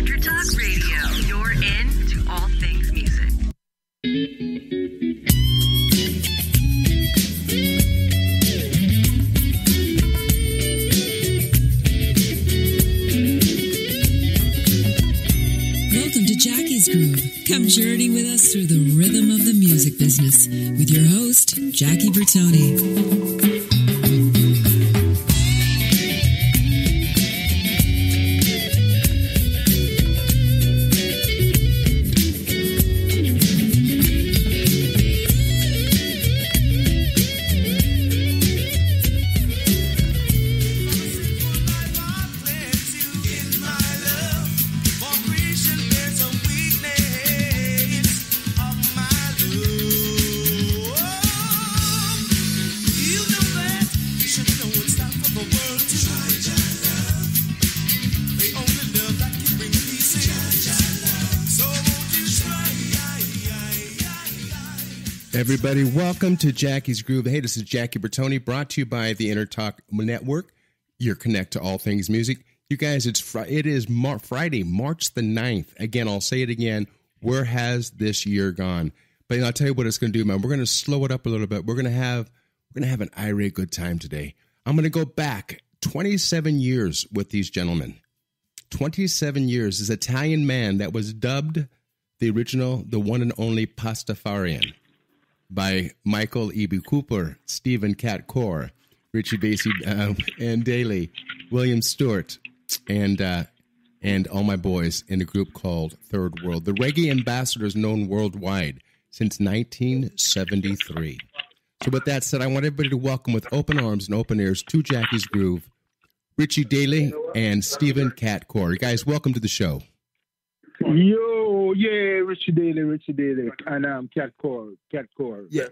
Talk Radio. You're in to all things music. Welcome to Jackie's Groove. Come journey with us through the rhythm of the music business with your host, Jackie Bertoni. Everybody, welcome to Jackie's Groove. Hey, this is Jackie Bertoni, brought to you by the Intertalk Network, your connect to all things music. You guys, it is Friday, March the 9th. Again, I'll say it again. Where has this year gone? But I'll tell you what it's going to do, man. We're going to slow it up a little bit. We're going to have an irate good time today. I'm going to go back 27 years with these gentlemen. 27 years. This Italian man that was dubbed the original, the one and only Pastafarian, by Michael E.B. Cooper, Stephen Cat Core, Richie Basie and Daly, William Stewart, and all my boys in a group called Third World. The Reggae Ambassadors, known worldwide since 1973. So with that said, I want everybody to welcome with open arms and open ears to Jackie's Groove, Richie Daly and Stephen Cat Core. You guys, welcome to the show. Yo, yeah, Richie Daly, and Cat Core. Yeah.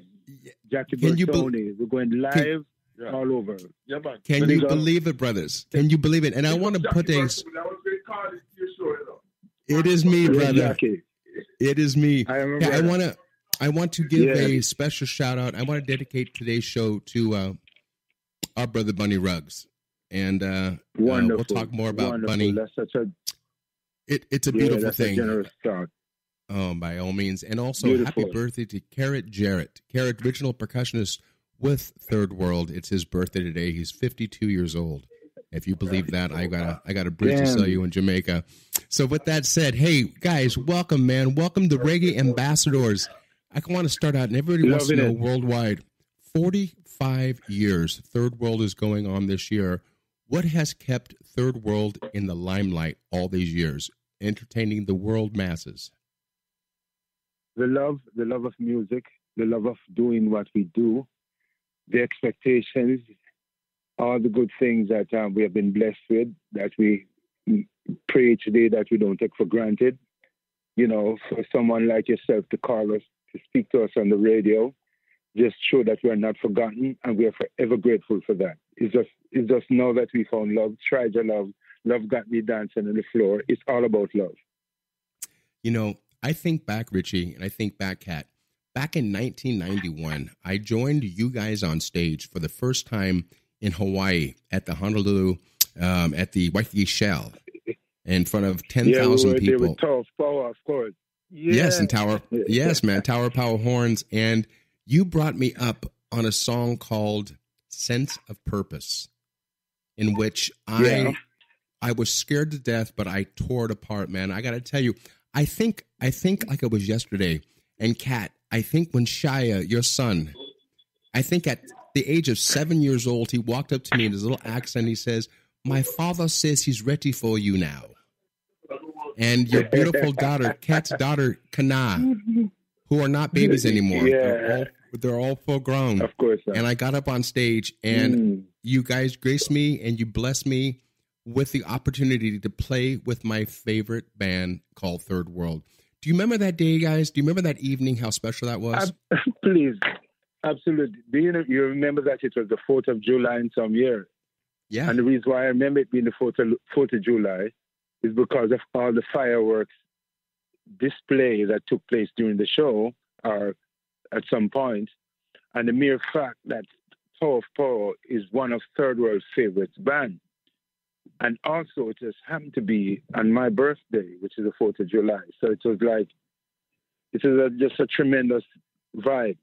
Jackie Bertoni. We're going live all over. Yeah, man. Can you believe it, brothers? Can you believe it? And I want to put a... It is me, brother. It is me. I want to give a special shout out. I want to dedicate today's show to our brother Bunny Ruggs. And we'll talk more about Bunny. That's such a... It's a beautiful thing. A generous thought. Oh, by all means. And also, happy birthday to Carrot Jarrett. Carrot, original percussionist with Third World. It's his birthday today. He's 52 years old. If you believe that, I got a bridge to sell you in Jamaica. So with that said, hey, guys, welcome, man. Welcome to Reggae Ambassadors. I want to start out, and everybody wants to know worldwide, 45 years Third World is going on this year. What has kept Third World in the limelight all these years, entertaining the world masses? The love of music, the love of doing what we do, the expectations, all the good things that we have been blessed with, that we pray each day that we don't take for granted. You know, for someone like yourself to call us, to speak to us on the radio, just show that we are not forgotten, and we are forever grateful for that. It's just know that we found love. Try Jah Love. Love got me dancing on the floor. It's all about love. You know, I think back, Richie, and I think back, Kat. Back in 1991, I joined you guys on stage for the first time in Hawaii at the Honolulu, at the Waikiki Shell, in front of 10,000 people. There with Tower Power, of course. Yeah. Yes, and Tower Power horns. And you brought me up on a song called Sense of Purpose, in which I was scared to death, but I tore it apart, man. I got to tell you, I think like it was yesterday. And Kat, I think when Shia, your son, I think at the age of 7 years old, he walked up to me in his little accent. He says, "My father says he's ready for you now." And your beautiful daughter, Kat's daughter, Kana, who are not babies anymore. Yeah. They're all full grown. Of course. And I got up on stage, and you guys graced me and you blessed me with the opportunity to play with my favorite band called Third World. Do you remember that day, guys? Do you remember that evening, how special that was? Please. Absolutely. Do you remember that it was the 4th of July in some year? Yeah. And the reason why I remember it being the 4th of July is because of all the fireworks display that took place during the show, or at some point, and the mere fact that Tower of Power is one of Third World's favorite bands. And also, it just happened to be on my birthday, which is the 4th of July. So it was like, just a tremendous vibe.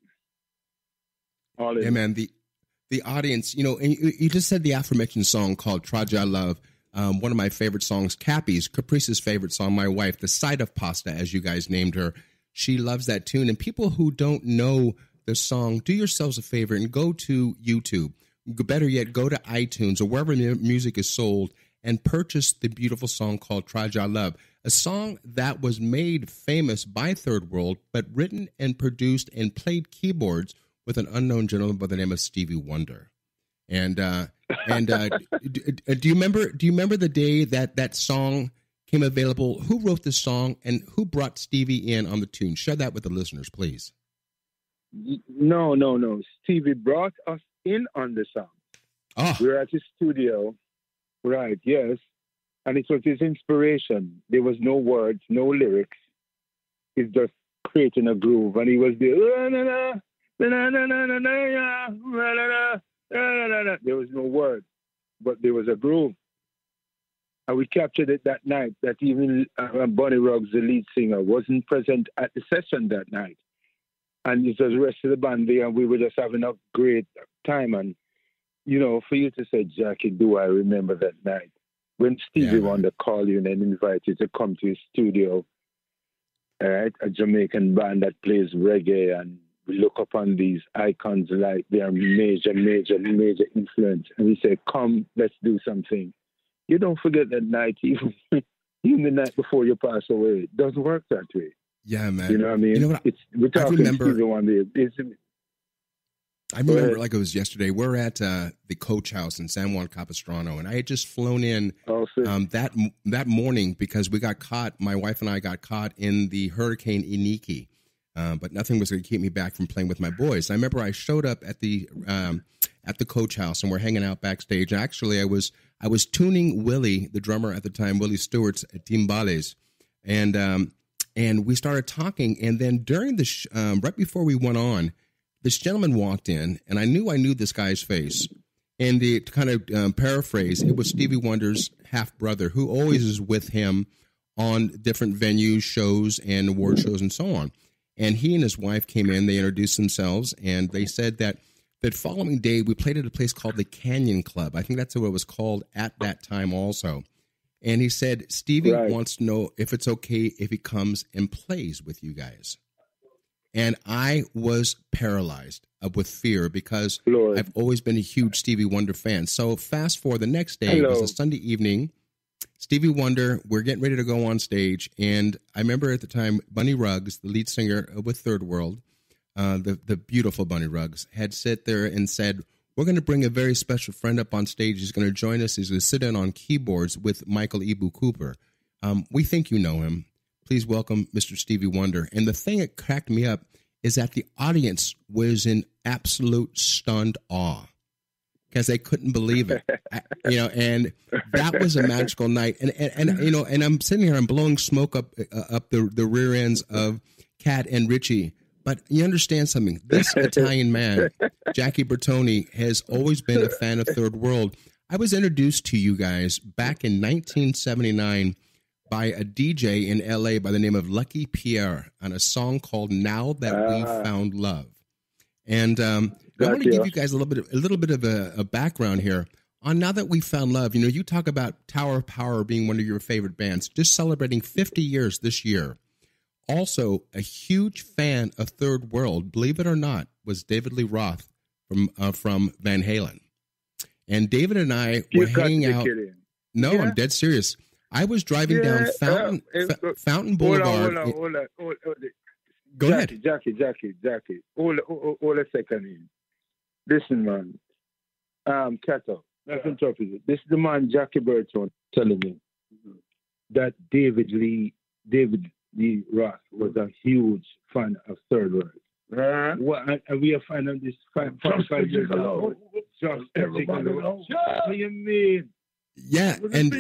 Yeah, man. The audience, you know, and you just said the aforementioned song called Jah Love. One of my favorite songs, Caprice's favorite song, my wife, The Side of Pasta, as you guys named her. She loves that tune. And people who don't know the song, do yourselves a favor and go to YouTube. Better yet, go to iTunes or wherever music is sold and purchase the beautiful song called Jah Love, a song that was made famous by Third World, but written and produced and played keyboards with an unknown gentleman by the name of Stevie Wonder. And do you remember the day that song came available? Who wrote the song and who brought Stevie in on the tune? Share that with the listeners, please. No. Stevie brought us in on the song. Oh. We were at his studio, right? Yes, and it was his inspiration. There was no words, no lyrics. He's just creating a groove, and he was there. There was no word, but there was a groove. And we captured it that night, that even Bonnie Ruggs, the lead singer, wasn't present at the session that night. And it was the rest of the band there, and we were just having a great time. And, you know, for you to say, Jackie, do I remember that night? When Stevie Wonder called you and invited you to come to his studio, right? A Jamaican band that plays reggae, and we look upon these icons like they are major influence. And we say, come, let's do something. You don't forget that night, even the night before you pass away. It doesn't work that way. Yeah, man. You know what I mean? You know what? We're talking Stevie Wonder. I remember like it was yesterday. We're at the Coach House in San Juan Capistrano, and I had just flown in that morning because we got caught. My wife and I got caught in the Hurricane Iniki, but nothing was going to keep me back from playing with my boys. I remember I showed up at the Coach House, and we're hanging out backstage. Actually, I was tuning Willie, the drummer at the time, Willie Stewart's timbales, and we started talking. And then during the right before we went on, this gentleman walked in, and I knew this guy's face. And to kind of paraphrase, it was Stevie Wonder's half-brother, who always is with him on different venues, shows, and award shows, and so on. And he and his wife came in, they introduced themselves, and they said that following day, we played at a place called the Canyon Club. I think that's what it was called at that time also. And he said, Stevie wants to know if it's okay if he comes and plays with you guys. And I was paralyzed with fear because I've always been a huge Stevie Wonder fan. So fast forward, the next day, it was a Sunday evening. Stevie Wonder, we're getting ready to go on stage. And I remember at the time, Bunny Ruggs, the lead singer with Third World, the beautiful Bunny Ruggs, had sit there and said, we're going to bring a very special friend up on stage. He's going to join us. He's going to sit in on keyboards with Michael Ibu Cooper. We think you know him. Please welcome Mr. Stevie Wonder. And the thing that cracked me up is that the audience was in absolute stunned awe because they couldn't believe it, and that was a magical night. And I'm sitting here, I'm blowing smoke up the rear ends of Kat and Richie. But you understand something. This Italian man, Jackie Bertoni, has always been a fan of Third World. I was introduced to you guys back in 1979 by a DJ in L.A. by the name of Lucky Pierre on a song called "Now That We Found Love." And I want to give you guys a little bit of a background here on "Now That We Found Love." You know, you talk about Tower of Power being one of your favorite bands, just celebrating 50 years this year. Also, a huge fan of Third World, believe it or not, was David Lee Roth from Van Halen. And David and I were hanging out. No, I'm dead serious. I was driving down Fountain Boulevard. Hold on. Go ahead. Jackie. Hold a second. Listen, man. Cattle. Let's interpret it. This is the man, Jackie Burton, telling me that David Lee Roth was a huge fan of Third World. And we are fan of this 5 years ago. Just everybody. What do you mean? Yeah, and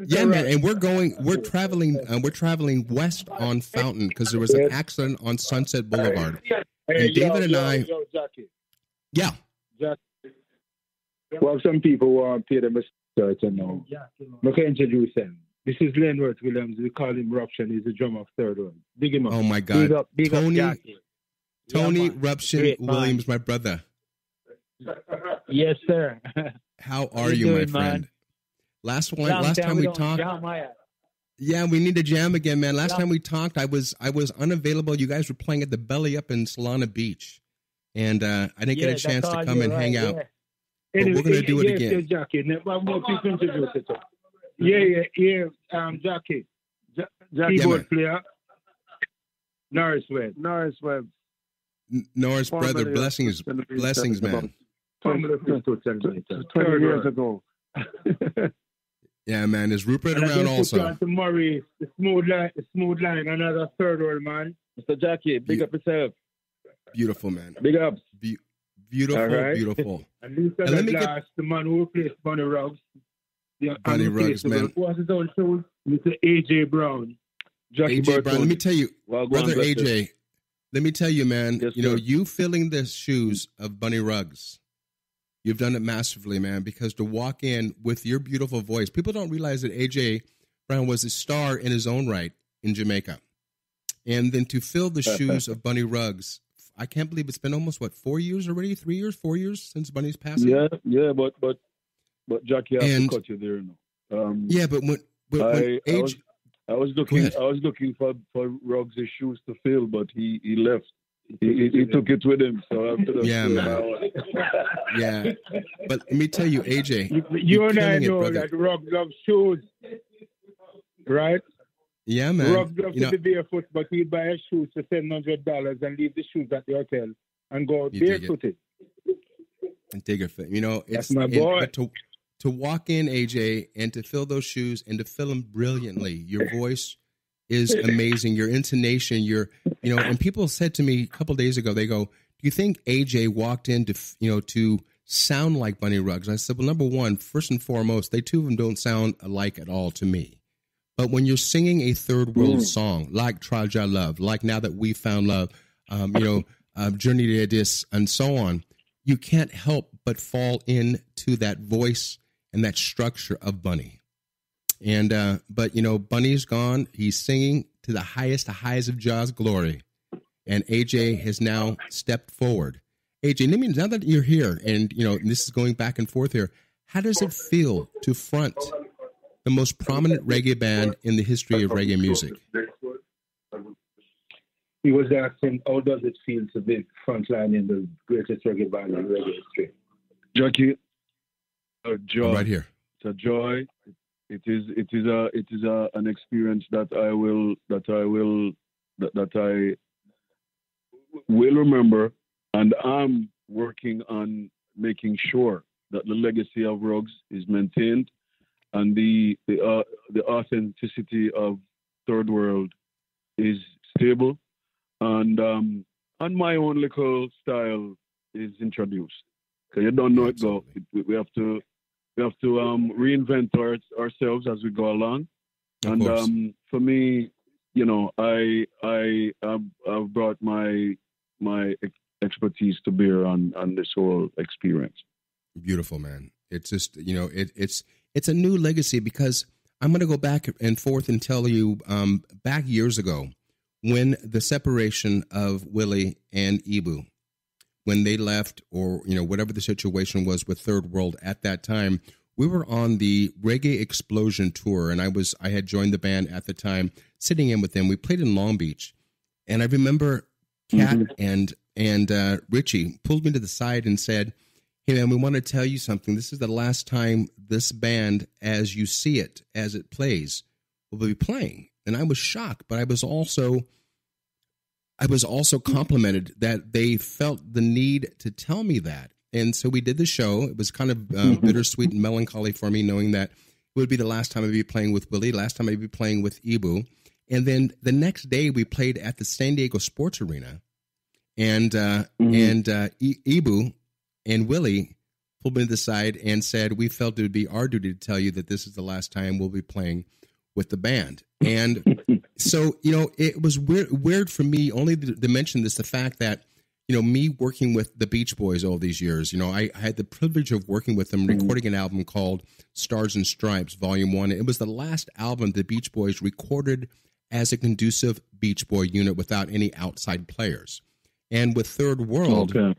yeah, man, and we're traveling west on Fountain because there was an accident on Sunset Boulevard. And David and I, Jackie. yeah. Jackie. Well, some people want to pay them certain now. Look, I introduce him. This is Leonard Williams. We call him Ruption. He's the drummer of Third World. Big him up. Oh my God. Big Tony up Tony man. Ruption Great, Williams, my brother. Yes, sir. How are you, my friend? Last time we talked. Yeah, we need to jam again, man. Last time we talked, I was unavailable. You guys were playing at the Belly Up in Solana Beach, and I didn't get a chance to come and hang out. But we're going to do it again. Jackie. More people introduce it. Yeah. Jackie. Keyboard player. Norris Webb. Norris, brother, blessings, man. 20 years ago. Yeah, man. Is Rupert around also? To Murray, the smooth line, another Third World man. Mr. Jackie, big up yourself. Beautiful, man. Big ups. Beautiful, right. Beautiful. And let me get the man who replaced Bunny Ruggs. Bunny Ruggs, man. Who was his own shoes? Mr. AJ Brown. AJ Brown. Let me tell you, brother AJ. It. Let me tell you, man. Yes, you filling the shoes of Bunny Ruggs. You've done it masterfully, man, because to walk in with your beautiful voice, people don't realize that AJ Brown was a star in his own right in Jamaica. And then to fill the shoes of Bunny Ruggs, I can't believe it's been almost, 4 years already? 3 years, 4 years since Bunny's passing? Yeah, but Jackie, I have to cut you there now. When I was looking for Ruggs' shoes to fill, but he left. He took it with him, so I put man. Yeah, but let me tell you, AJ, you and I know that Ruggs loves shoes, right? Yeah, man. Ruggs loves to be barefoot, but he'd buy his shoes for $700 and leave the shoes at the hotel and go barefooted. And dig it. That's my boy. To walk in, AJ, and to fill those shoes and to fill them brilliantly. Your voice is amazing. Your intonation, and people said to me a couple of days ago, they go, "Do you think AJ walked in to sound like Bunny Ruggs?" And I said, well, number one, first and foremost, they two of them don't sound alike at all to me. But when you're singing a third world song, like Try Jah Love, like Now That We Found Love, Journey to This, and so on, you can't help but fall into that voice and that structure of Bunny. And but Bunny's gone. He's singing to the highest of Jah's glory, and AJ has now stepped forward. AJ, now that you're here, and this is going back and forth here, how does it feel to front the most prominent reggae band in the history of reggae music? He was asking, how does it feel to be frontline in the greatest reggae band in reggae history? Jackie, a joy. I'm right here. It's a joy. It is an experience that I will remember, and I'm working on making sure that the legacy of Ruggs is maintained, and the authenticity of Third World is stable, and my own little style is introduced. Because you don't know it go. We have to reinvent ourselves as we go along. And for me, I've brought my expertise to bear on this whole experience. Beautiful, man. It's just it's a new legacy, because I'm going to go back and forth and tell you back years ago when the separation of Willie and Ibu, when they left, or whatever the situation was with Third World at that time, we were on the Reggae Explosion tour, and I had joined the band at the time, sitting in with them. We played in Long Beach, and I remember Kat and Richie pulled me to the side and said, "Hey man, we want to tell you something. This is the last time this band, as you see it, as it plays, will be playing." And I was shocked, but I was also complimented that they felt the need to tell me that. And so we did the show. It was kind of bittersweet and melancholy for me, knowing that it would be the last time I'd be playing with Willie, last time I'd be playing with Ibu. And then the next day we played at the San Diego Sports Arena, and Ibu and Willie pulled me to the side and said, "We felt it would be our duty to tell you that this is the last time we'll be playing with the band." And so, it was weird for me only to mention this, the fact that, me working with the Beach Boys all these years, I had the privilege of working with them, recording an album called Stars and Stripes, Volume 1. It was the last album the Beach Boys recorded as a conducive Beach Boy unit without any outside players. And with Third World, of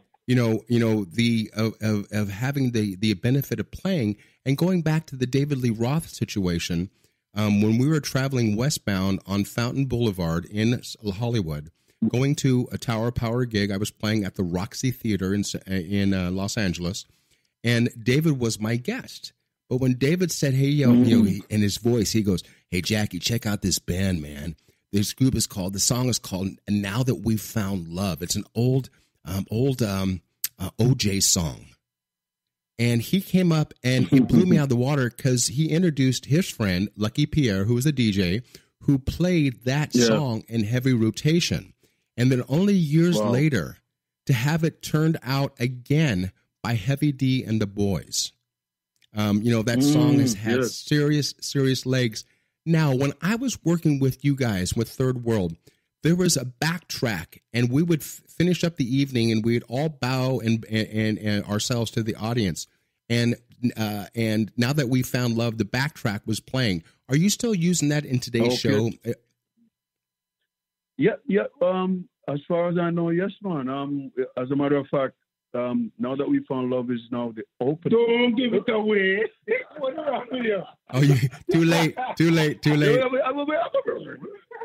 having the benefit of playing, and going back to the David Lee Roth situation, when we were traveling westbound on Fountain Boulevard in Hollywood, going to a Tower of Power gig, I was playing at the Roxy Theater in Los Angeles, and David was my guest. But when David said, "Hey, in his voice, he goes, 'Hey, Jackie, check out this band, man. The song is called And Now That We've Found Love.' It's an old OJ song." And he came up and he blew me out of the water because he introduced his friend, Lucky Pierre, who was a DJ, who played that song in heavy rotation. And then only years later, to have it turned out again by Heavy D and the Boys. That song has had serious legs. Now, when I was working with you guys, with Third World, there was a backtrack, and we would finish up the evening, and we'd all bow and ourselves to the audience. And Now That We Found Love, the backtrack was playing. Are you still using that in today's show? Yeah. As far as I know, yes, man. As a matter of fact, Now That We Found Love is now the open. Don't give it away. What's wrong with you? Oh, too late.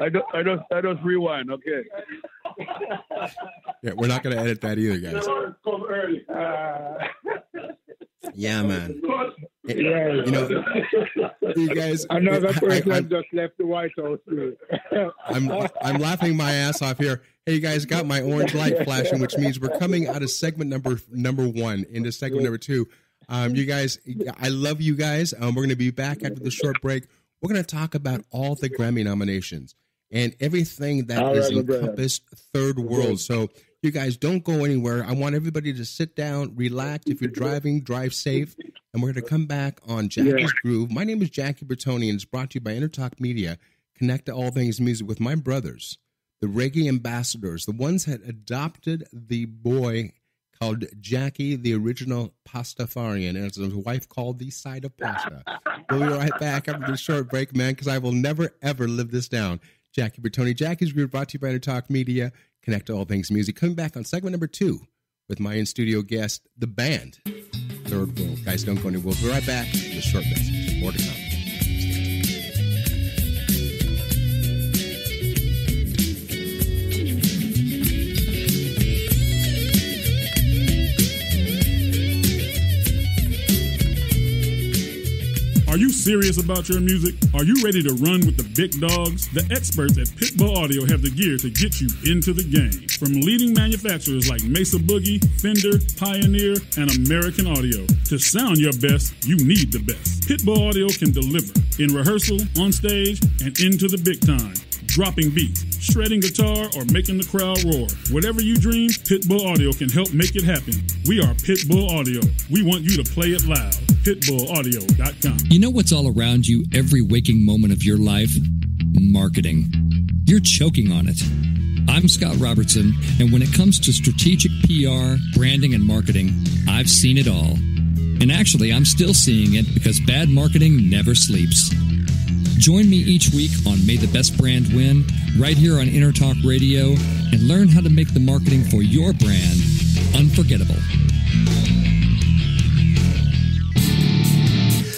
I just rewind, okay? Yeah, we're not going to edit that either, guys. Come early. Yeah, man. You guys. Another person just left the White House. I'm laughing my ass off here. Hey, you guys got my orange light flashing, which means we're coming out of segment number 1 into segment number 2. You guys, I love you guys. We're going to be back after the short break. We're going to talk about all the Grammy nominations and everything that is encompassed Third World. So you guys don't go anywhere. I want everybody to sit down, relax. If you're driving, drive safe. And we're going to come back on Jackie's Groove. My name is Jackie Bertoni, and it's brought to you by Intertalk Media. Connect to all things music with my brothers, the Reggae Ambassadors, the ones that adopted the boy called Jackie, the original Pastafarian, and as his wife called the side of pasta. We'll be right back after this short break, man, because I will never, ever live this down. Jackie Bertoni, Jackie's Groove, brought to you by Intertalk Media. Connect to all things music. Coming back on segment number 2 with my in-studio guest, the band, Third World. Guys, don't go anywhere. We'll be right back with a short message. More to come. Are you serious about your music? Are you ready to run with the big dogs? The experts at Pitbull Audio have the gear to get you into the game. From leading manufacturers like Mesa Boogie, Fender, Pioneer, and American Audio. To sound your best, you need the best. Pitbull Audio can deliver in rehearsal, on stage, and into the big time. Dropping beats, shredding guitar, or making the crowd roar. Whatever you dream, Pitbull Audio can help make it happen. We are Pitbull Audio. We want you to play it loud. PitbullAudio.com. You know what's all around you every waking moment of your life? Marketing. You're choking on it. I'm Scott Robertson, and when it comes to strategic PR, branding, and marketing, I've seen it all. And actually, I'm still seeing it because bad marketing never sleeps. Join me each week on May the Best Brand Win, right here on Intertalk Radio, and learn how to make the marketing for your brand unforgettable.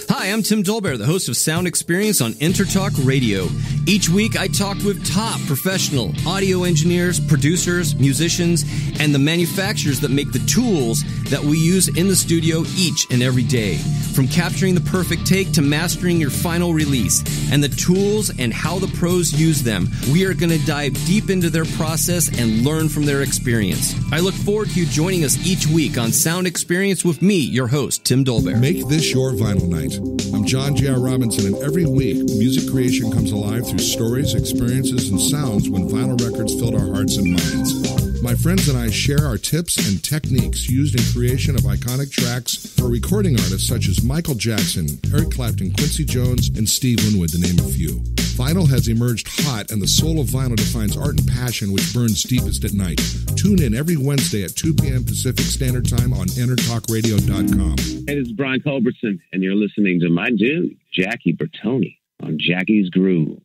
Hi, I'm Tim Dolbear, the host of Sound Experience on Intertalk Radio. Each week, I talk with top professional audio engineers, producers, musicians, and the manufacturers that make the tools that we use in the studio each and every day. From capturing the perfect take to mastering your final release, and the tools and how the pros use them, we are going to dive deep into their process and learn from their experience. I look forward to you joining us each week on Sound Experience with me, your host, Tim Dolbear. Make this your vinyl night. I'm John J.R. Robinson, and every week, music creation comes alive through stories, experiences, and sounds when vinyl records filled our hearts and minds. My friends and I share our tips and techniques used in creation of iconic tracks for recording artists such as Michael Jackson, Eric Clapton, Quincy Jones, and Steve Winwood, to name a few. Vinyl has emerged hot, and the soul of vinyl defines art and passion which burns deepest at night. Tune in every Wednesday at 2 p.m. Pacific Standard Time on intertalkradio.com. Hey, this is Brian Culbertson, and you're listening to my dude, Jackie Bertoni, on Jackie's Groove.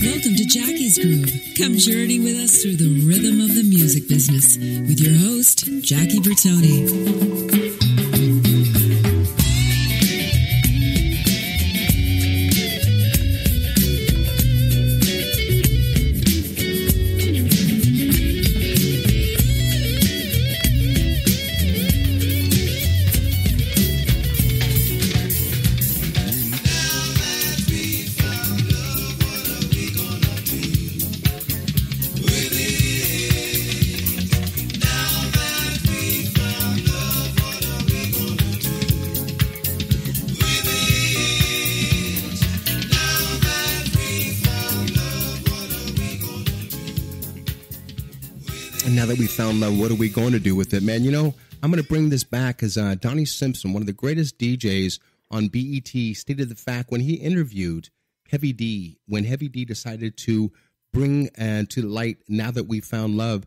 Welcome to Jackie's Groove. Come journey with us through the rhythm of the music business with your host, Jackie Bertoni. Now that we found love, what are we going to do with it, man? You know, I'm going to bring this back because Donnie Simpson, one of the greatest DJs on BET, stated the fact when he interviewed Heavy D, when Heavy D decided to bring to light Now That We Found Love,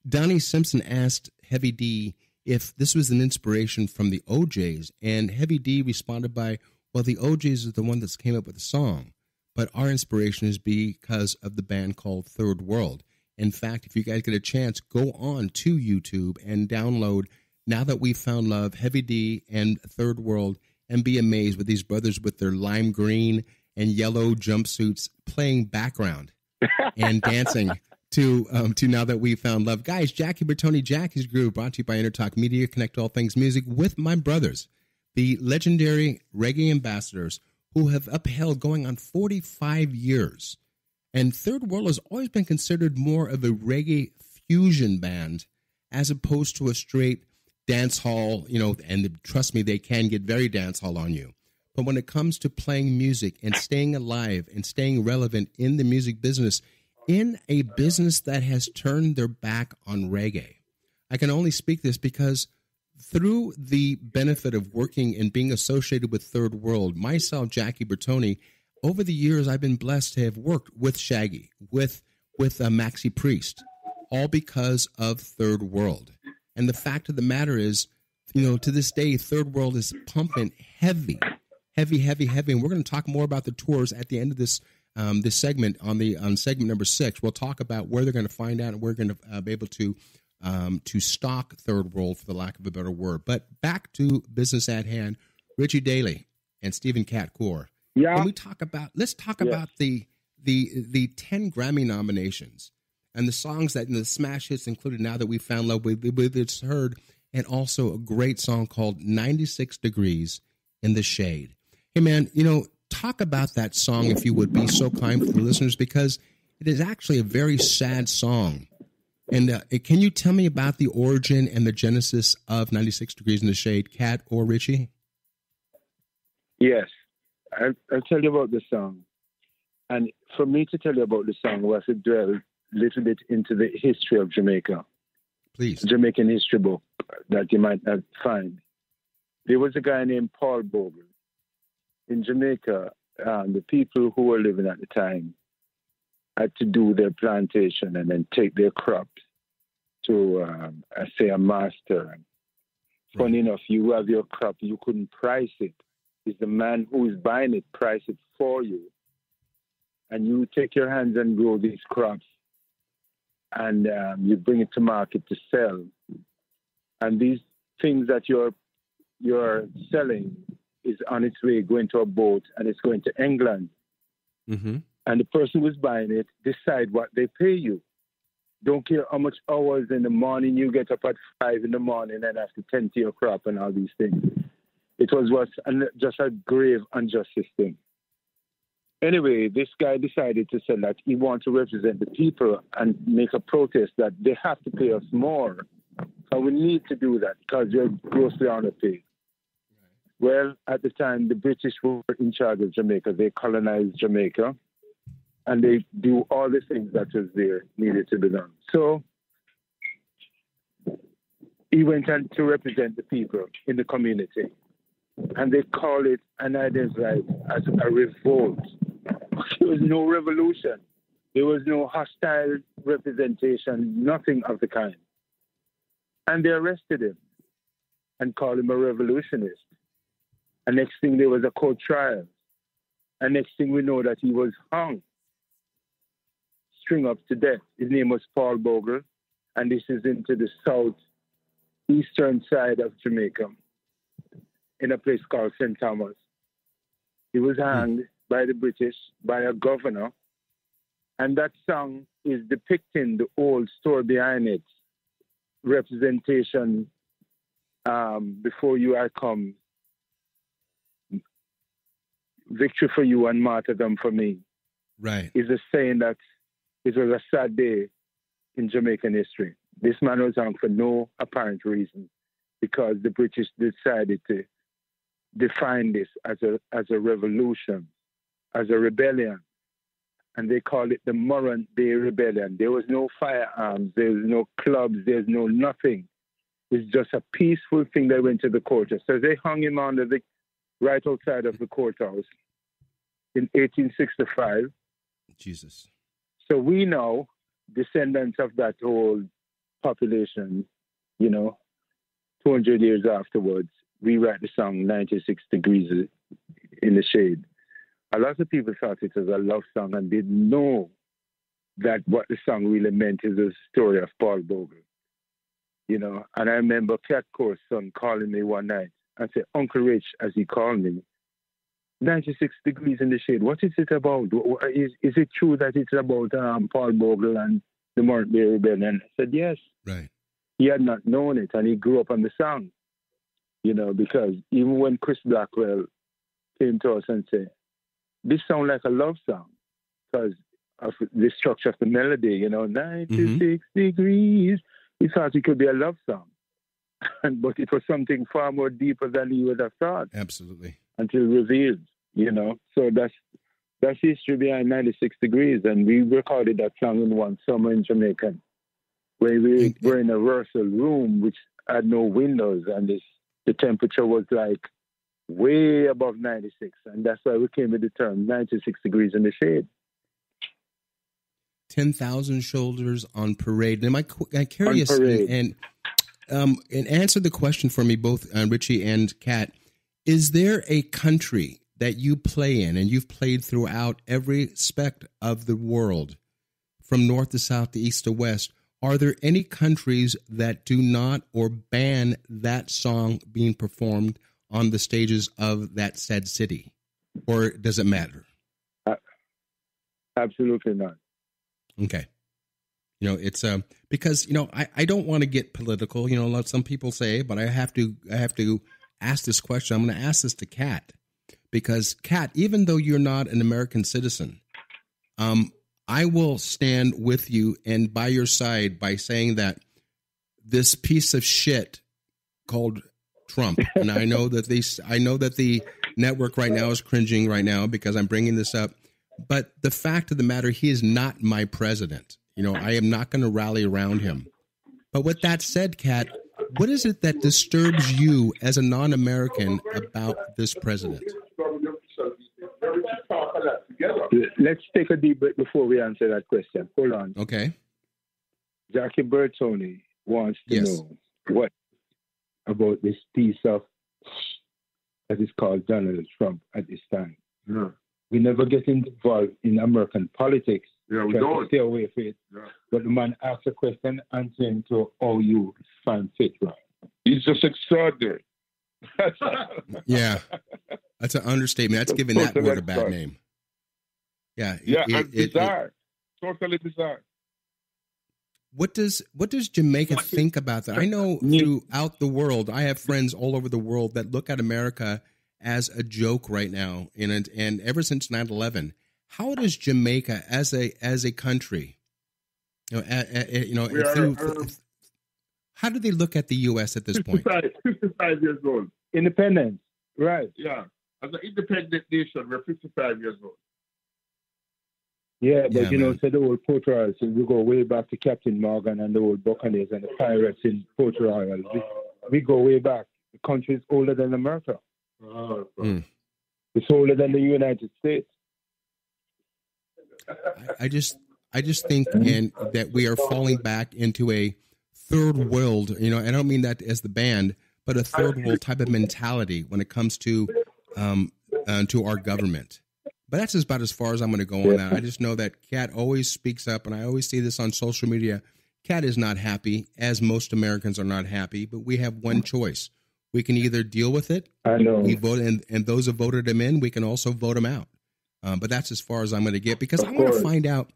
Donnie Simpson asked Heavy D if this was an inspiration from the OJs, and Heavy D responded by, well, the OJs is the one that came up with the song, but our inspiration is because of the band called Third World. In fact, if you guys get a chance, go on to YouTube and download Now That We Found Love, Heavy D, and Third World, and be amazed with these brothers with their lime green and yellow jumpsuits playing background and dancing to Now That We Found Love. Guys, Jackie Bertoni, Jackie's Groove, brought to you by Intertalk Media. Connect all things music with my brothers, the legendary Reggae Ambassadors, who have upheld going on 45 years. And Third World has always been considered more of a reggae fusion band as opposed to a straight dance hall, you know, and trust me, they can get very dance hall on you. But when it comes to playing music and staying alive and staying relevant in the music business, in a business that has turned their back on reggae, I can only speak this because through the benefit of working and being associated with Third World, myself, Jackie Bertoni, over the years, I've been blessed to have worked with Shaggy, with Maxi Priest, all because of Third World. And the fact of the matter is, you know, to this day, Third World is pumping heavy. And we're going to talk more about the tours at the end of this this segment on segment number 6. We'll talk about where they're going to find out and we're going to be able to stock Third World, for the lack of a better word. But back to business at hand, Richie Daly and Stephen Katkour. Yeah. Let's talk about the 10 Grammy nominations and the songs that in the smash hits included Now That We Found Love with It's Heard, and also a great song called 96 Degrees in the Shade. Hey man, you know, talk about that song if you would be so kind for the listeners, because it is actually a very sad song. And can you tell me about the origin and the genesis of 96 Degrees in the Shade, Kat or Richie? Yes. I'll tell you about the song. And for me to tell you about the song, we have to dwell a little bit into the history of Jamaica. Please. Jamaican history book that you might not find. There was a guy named Paul Bogle. In Jamaica, the people who were living at the time had to do their plantation and then take their crops to, a master. Funny enough, you have your crop, you couldn't price it. It's the man who is buying it, price it for you. And you take your hands and grow these crops. And you bring it to market to sell. And these things that you're selling is on its way going to a boat, and it's going to England. Mm-hmm. And the person who's buying it decide what they pay you. Don't care how much hours in the morning you get up at 5 in the morning and have to tend to your crop and all these things. It was just a grave injustice thing. Anyway, this guy decided to say that he wants to represent the people and make a protest that they have to pay us more. So we need to do that because we're grossly underpaid. Well, at the time, the British were in charge of Jamaica. They colonized Jamaica. and they do all the things that was there needed to be done. So he went on to represent the people in the community, and they call it and identify it as a revolt. There was no revolution. There was no hostile representation, nothing of the kind. And they arrested him and called him a revolutionist. And next thing, there was a court trial. And next thing we know that he was hung, string up to death. His name was Paul Bogle, and this is into the southeastern side of Jamaica, in a place called St. Thomas. He was hanged by the British, by a governor, and that song is depicting the old story behind it, representation, before you I come, victory for you and martyrdom for me. Right. Is a saying that it was a sad day in Jamaican history. This man was hung for no apparent reason, because the British decided to define this as a revolution, as a rebellion. And they called it the Morant Day Rebellion. There was no firearms, there was no clubs, there's no nothing. It's just a peaceful thing that went to the court. So they hung him on the right outside of the courthouse in 1865. Jesus. So we know, descendants of that whole population, 200 years afterwards, we write the song 96 Degrees in the Shade. A lot of people thought it was a love song and didn't know that what the song really meant is the story of Paul Bogle. And I remember Cat Core's son calling me one night and said, Uncle Rich, as he called me, 96 Degrees in the Shade, what is it about? Is it true that it's about Paul Bogle and the Morant Day Rebellion? I said, yes. Right. He had not known it, and he grew up on the song, because even when Chris Blackwell came to us and said, this sounds like a love song because of the structure of the melody, 96 degrees. He thought it could be a love song. But it was something far more deeper than he would have thought. Absolutely. Until revealed, So that's history behind 96 Degrees. And we recorded that song in one summer in Jamaica, where we were in a rehearsal room which had no windows, and the temperature was like way above 96. And that's why we came with the term 96 Degrees in the Shade. 10,000 shoulders on parade. Am I curious and answer the question for me, both Richie and Kat. Is there a country that you play in, and you've played throughout every speck of the world, from north to south to east to west? Are there any countries that do not or ban that song being performed on the stages of that said city? Or does it matter? Absolutely not. Okay. It's because I don't want to get political, some people say, but I have to ask this question. I'm going to ask this to Kat, because Kat, even though you're not an American citizen, I will stand with you and by your side by saying that this piece of shit called Trump, and I know that the network right now is cringing right now because I'm bringing this up, but the fact of the matter, he is not my president. I am not going to rally around him. But with that said, Kat, what is it that disturbs you as a non-American about this president? Let's take a deep breath before we answer that question. Hold on. Okay. Jackie Bertoni wants to know what about this piece of that is called Donald Trump at this time. Yeah. We never get involved in American politics. Yeah, we don't. Stay away from it. Yeah. But the man asks a question answering to how you find fit right. He's just extraordinary. Yeah. That's an understatement. That's giving that word a bad name. Yeah. And bizarre. Totally bizarre. What does Jamaica think about that? I know throughout the world, I have friends all over the world that look at America as a joke right now, and ever since 9/11, how does Jamaica as a country, how do they look at the U.S. at this point? 55 years old. Independence, right? Yeah, as an independent nation, we're 55 years old. Yeah, but Yeah, you know, man. so the old Port Royal, so we go way back to Captain Morgan and the old Buccaneers and the pirates in Port Royal. We go way back. The country is older than America. It's older than the United States. I just think and that we are falling back into a third world, you know, I don't mean that as the band, but a third world type of mentality when it comes to our government. But that's about as far as I'm going to go on that. I just know that Kat always speaks up, and I always see this on social media. Kat is not happy, as most Americans are not happy, but we have one choice. We can either deal with it. I know. We vote, and those who voted him in, we can also vote him out. But that's as far as I'm going to get, because I want to find out,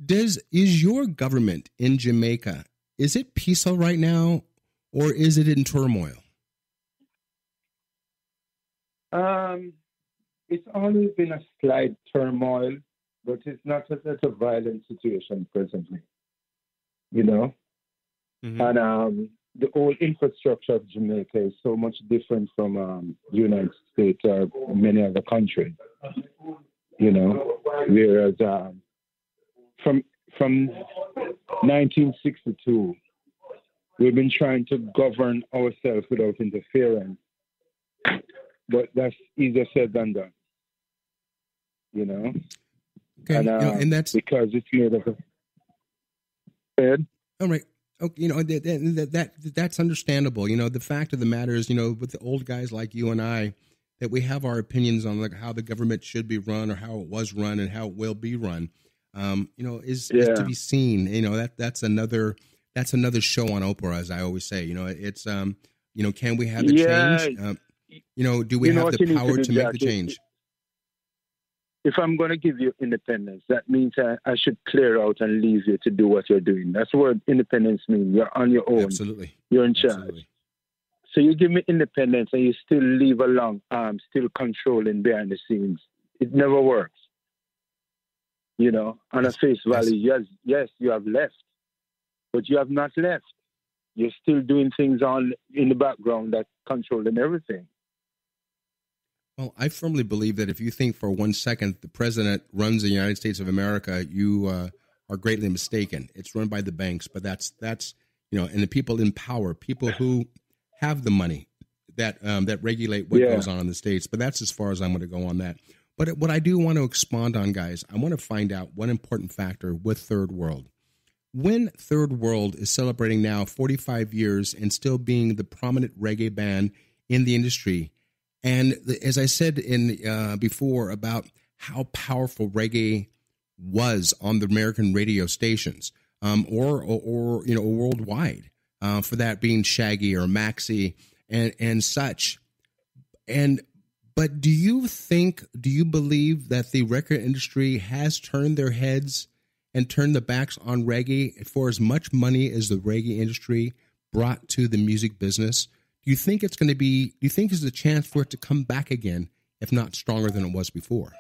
is your government in Jamaica, is it peaceful right now, or is it in turmoil? It's always been a slight turmoil, but it's not such a violent situation presently, you know? Mm-hmm. And the whole infrastructure of Jamaica is so much different from the United States or many other countries, you know? Whereas from 1962, we've been trying to govern ourselves without interference. But that's easier said than done, you know. Okay, and that's because it's made of. All right. Okay, you know that's understandable. You know, the fact of the matter is, you know, with the old guys like you and I, that we have our opinions on like how the government should be run or how it was run and how it will be run. You know, is to be seen. You know, that's another show on Oprah, as I always say. You know, it's you know, can we have the change? You know, do we have the power to make the change? If I'm going to give you independence, that means I should clear out and leave you to do what you're doing. That's what independence means. You're on your own. Absolutely. You're in charge. Absolutely. So you give me independence and you still leave a long arm, still controlling behind the scenes. It never works. You know, on a face value, yes, you have left, but you have not left. You're still doing things in the background that controlling everything. Well, I firmly believe that if you think for 1 second the president runs the United States of America, you are greatly mistaken. It's run by the banks, but that's you know, and the people in power, people who have the money that regulate what goes on in the States. But that's as far as I'm going to go on that. But what I do want to expand on, guys, I want to find out one important factor with Third World. When Third World is celebrating now 45 years and still being the prominent reggae band in the industry, and as I said in before about how powerful reggae was on the American radio stations, or you know, worldwide, for that being Shaggy or Maxi and such, but do you believe that the record industry has turned their heads and turned the backs on reggae for as much money as the reggae industry brought to the music business? Do you think it's going to be, do you think there's a chance for it to come back again, if not stronger than it was before?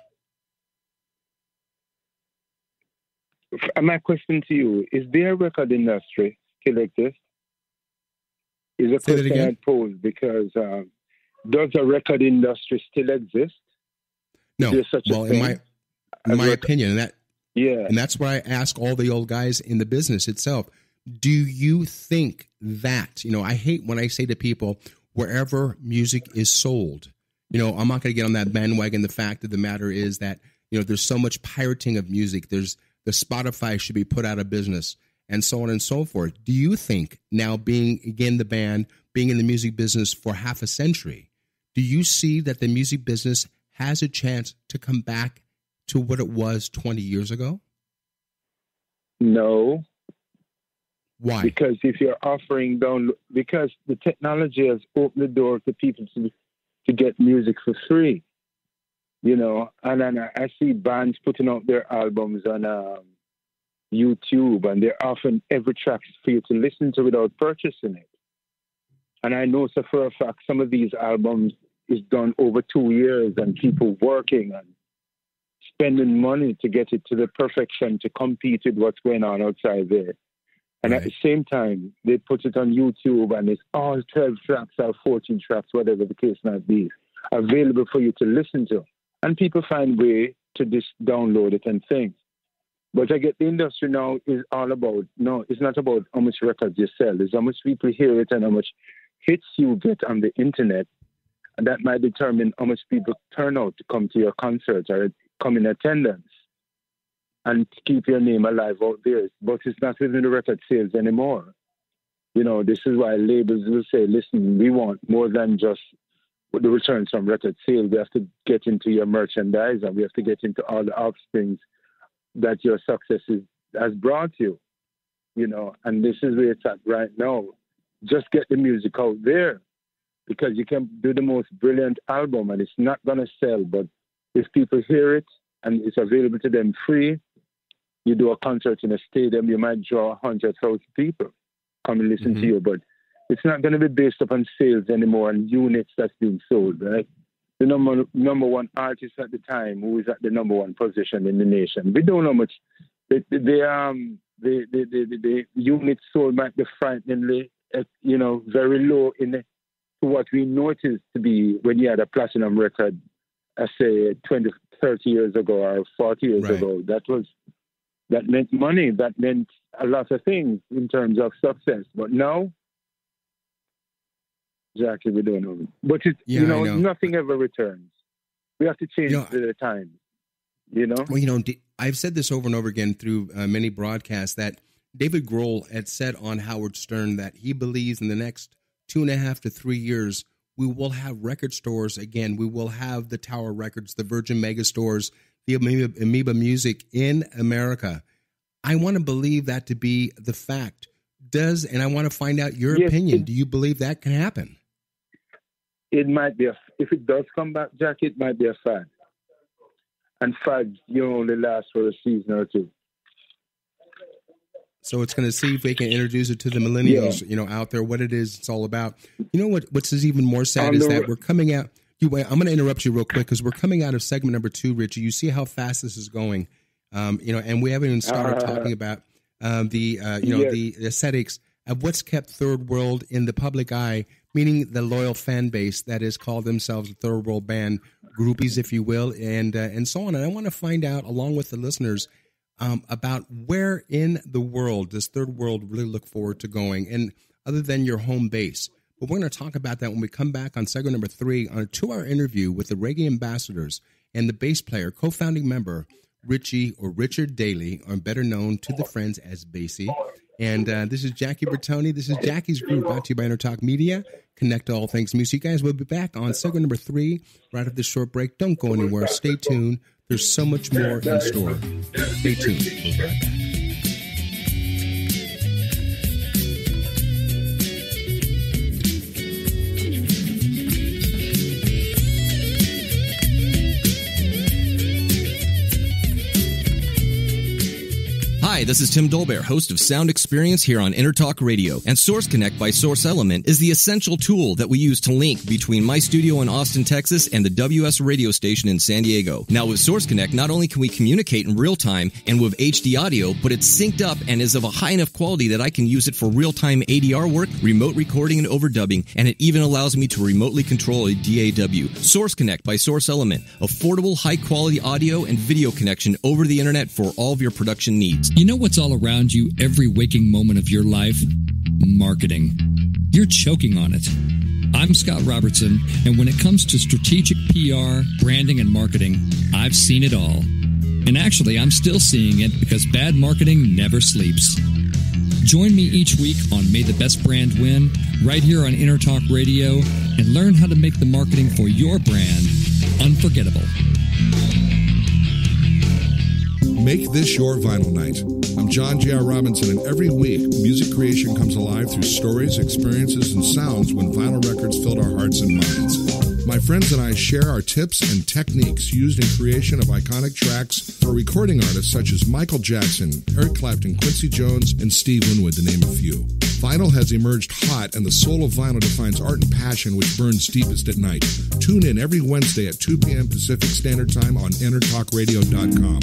My question to you, is there a record industry still exist? Is a question I pose because does a record industry still exist? No. Is there such a thing? In my opinion, and that's why I ask all the old guys in the business itself, do you think that, you know, I hate when I say to people, wherever music is sold, you know, I'm not going to get on that bandwagon. The fact of the matter is that, you know, there's so much pirating of music. There's the Spotify should be put out of business and so on and so forth. Do you think now being, again, the band, being in the music business for half a century, do you see that the music business has a chance to come back to what it was 20 years ago? No. Why? Because if you're offering because the technology has opened the door for people to get music for free, you know. And then I see bands putting out their albums on YouTube, and they're offering every track for you to listen to without purchasing it. And I know so for a fact some of these albums is done over 2 years, and people working and spending money to get it to the perfection to compete with what's going on outside there. And at the same time, they put it on YouTube, and it's all 12 tracks or 14 tracks, whatever the case might be, available for you to listen to. And people find a way to just download it and things. But I get the industry now is all about, no, it's not about how much records you sell. It's how much people hear it and how much hits you get on the internet. And that might determine how much people turn out to come to your concerts or come in attendance and keep your name alive out there. But it's not within the record sales anymore. You know, this is why labels will say, listen, we want more than just the returns from record sales. We have to get into your merchandise and we have to get into all the offsprings that your success has brought you, you know, and this is where it's at right now. Just get the music out there, because you can do the most brilliant album and it's not going to sell, but if people hear it and it's available to them free, you do a concert in a stadium, you might draw 100,000 people come and listen to you, but it's not going to be based upon sales anymore and units that's being sold, right? The number one artist at the time who is at the number one position in the nation. We don't know much. The units sold might be frighteningly, you know, very low to what we noticed to be when you had a platinum record, I say 20, 30 years ago or 40 years ago. That meant money. That meant a lot of things in terms of success. But now, Jackie, we don't know. But nothing ever returns. We have to change the time. You know. Well, I've said this over and over again through many broadcasts that David Grohl had said on Howard Stern that he believes in the next 2.5 to 3 years we will have record stores again. We will have the Tower Records, the Virgin Mega Stores, the Amoeba Music in America. I want to believe that to be the fact. And I want to find out your opinion. Do you believe that can happen? It might be. If it does come back, Jack, it might be a fad. And fads, only last for a season or two. So it's going to see if we can introduce it to the millennials, out there, what it is it's all about. You know what's even more sad is that we're coming out. I'm going to interrupt you real quick because we're coming out of segment number 2, Richie. You see how fast this is going, and we haven't even started talking about the aesthetics of what's kept Third World in the public eye, meaning the loyal fan base that has called themselves a Third World band, groupies, if you will, and so on. And I want to find out, along with the listeners, about where in the world does Third World really look forward to going, and other than your home base. But we're going to talk about that when we come back on segment number 3 on a 2-hour interview with the Reggae Ambassadors and the bass player, co-founding member, Richard Daly, or better known to the friends as Basie. And this is Jackie Bertoni. This is Jackie's Groove, brought to you by Intertalk Media. Connect to all things music. Guys, we'll be back on segment number 3 right after this short break. Don't go anywhere. Stay tuned. There's so much more in store. Stay tuned. We'll be right back. Hi, this is Tim Dolbear, host of Sound Experience here on Intertalk Radio. And Source Connect by Source Element is the essential tool that we use to link between my studio in Austin, Texas and the WS radio station in San Diego. Now with Source Connect, not only can we communicate in real time and with HD audio, but it's synced up and is of a high enough quality that I can use it for real-time ADR work, remote recording and overdubbing, and it even allows me to remotely control a DAW. Source Connect by Source Element. Affordable, high-quality audio and video connection over the internet for all of your production needs. You know what's all around you every waking moment of your life? Marketing. You're choking on it. I'm Scott Robertson, and when it comes to strategic PR, branding, and marketing, I've seen it all. And actually, I'm still seeing it because bad marketing never sleeps. Join me each week on May the Best Brand Win, right here on Intertalk Radio, and learn how to make the marketing for your brand unforgettable. Make this your vinyl night. I'm John J.R. Robinson, and every week, music creation comes alive through stories, experiences, and sounds when vinyl records filled our hearts and minds. My friends and I share our tips and techniques used in creation of iconic tracks for recording artists such as Michael Jackson, Eric Clapton, Quincy Jones, and Steve Winwood, to name a few. Vinyl has emerged hot, and the soul of vinyl defines art and passion which burns deepest at night. Tune in every Wednesday at 2 p.m. Pacific Standard Time on InterTalkRadio.com.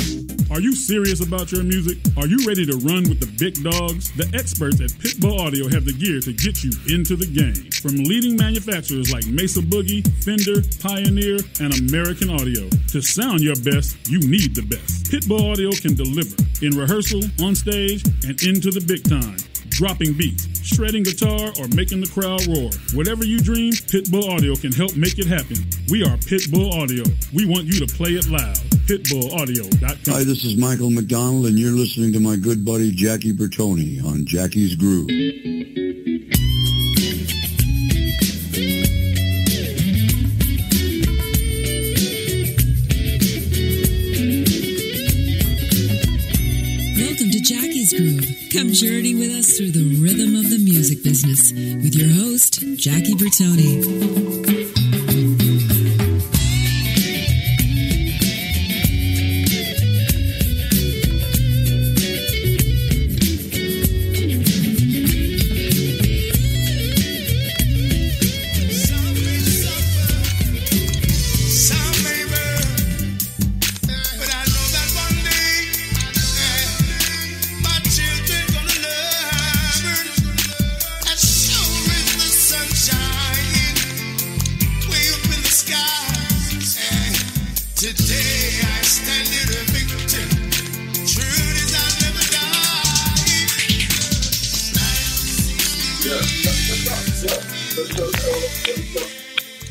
Are you serious about your music? Are you ready to run with the big dogs? The experts at Pitbull Audio have the gear to get you into the game. From leading manufacturers like Mesa Boogie, Fender, Pioneer, and American Audio. To sound your best, you need the best. Pitbull Audio can deliver in rehearsal, on stage, and into the big time. Dropping beats, shredding guitar, or making the crowd roar. Whatever you dream, Pitbull Audio can help make it happen. We are Pitbull Audio. We want you to play it loud. PitbullAudio.com. Hi, this is Michael McDonald, and you're listening to my good buddy Jackie Bertoni on Jackie's Groove. Welcome to Jackie's Groove. Come journey with us through the rhythm of the music business with your host, Jackie Bertoni.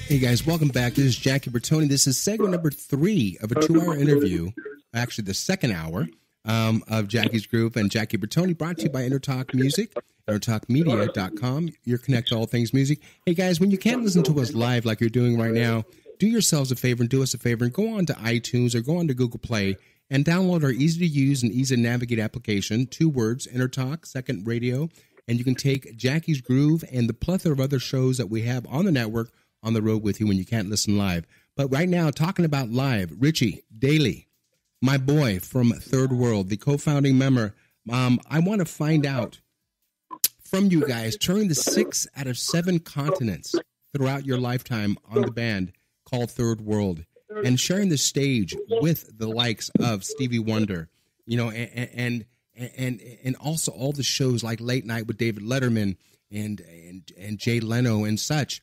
Hey guys, welcome back. This is Jackie Bertoni. This is segment number 3 of a 2-hour interview, actually the second hour of Jackie's Groove and Jackie Bertoni, brought to you by Intertalk Music, intertalkmedia.com, your connect to all things music. Hey guys, when you can't listen to us live like you're doing right now, do yourselves a favor and do us a favor and go on to iTunes or go on to Google Play and download our easy-to-use and easy-to-navigate application, 2 words, Intertalk, Second Radio, and you can take Jackie's Groove and the plethora of other shows that we have on the network on the road with you when you can't listen live. But right now, talking about live, Richie Daly, my boy from Third World, the co-founding member. I want to find out from you guys, touring the 6 out of 7 continents throughout your lifetime on the band called Third World, and sharing the stage with the likes of Stevie Wonder, you know, and also all the shows like Late Night with David Letterman and Jay Leno and such.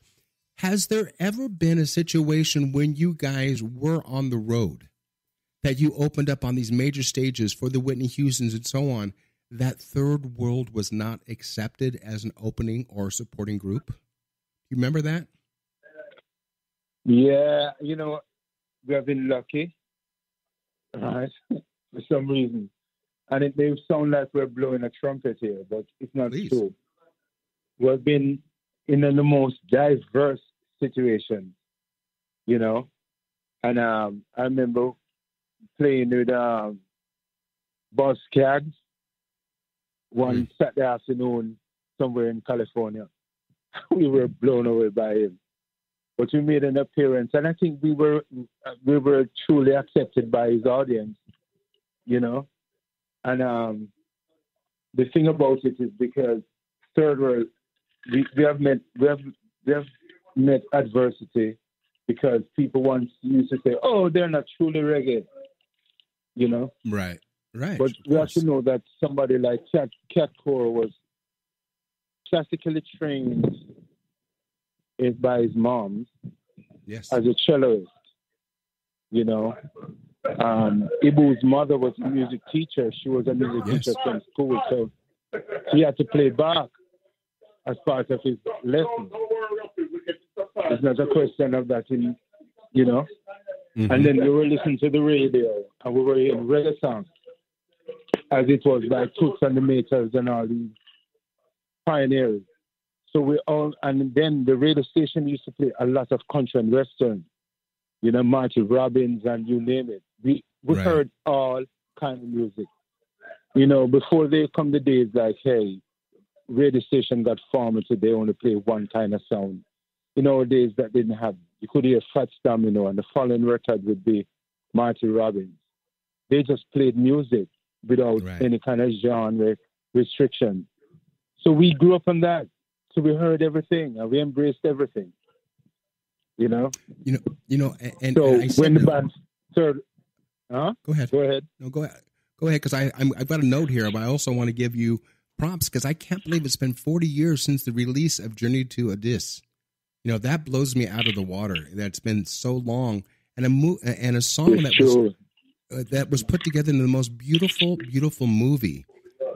Has there ever been a situation when you guys were on the road that you opened up on these major stages for the Whitney Houstons and so on, that Third World was not accepted as an opening or supporting group? You remember that? Yeah, you know, we have been lucky, right, for some reason. And it may sound like we're blowing a trumpet here, but it's not true. We've been in the most diverse situation, you know. And I remember playing with Boss Skaggs one Saturday afternoon somewhere in California. We were blown away by him. But we made an appearance, and I think we were truly accepted by his audience, you know. And the thing about it is because Third World, we have met adversity because people once used to say, "Oh, they're not truly reggae," you know. Right. But we have to know that somebody like Cat Core was classically trained by his mom, yes, as a celloist, you know. Ibu's mother was a music teacher. She was a music teacher from school, so he had to play Bach as part of his lesson. It's not a question of that, you know. Mm-hmm. And then we were listening to the radio, and we were hearing reggae songs, as it was by Toots and the Maytals and all these pioneers. So we all, and then the radio station used to play a lot of country and western, you know, Marty Robbins and you name it. We heard all kind of music. You know, before they come the days like, hey, radio station got formed so they only play one kind of sound. You know, days that didn't have, you could hear Fats Domino and the following record would be Marty Robbins. They just played music without any kind of genre restriction. So we grew up on that. So we heard everything and we embraced everything. You know? You know, and so and I said when the band started, Go ahead. Go ahead. No, go ahead. Go ahead, because I've got a note here, but I also want to give you props because I can't believe it's been 40 years since the release of Journey to Addis. You know, that blows me out of the water. That's been so long, and a song that was put together in the most beautiful movie.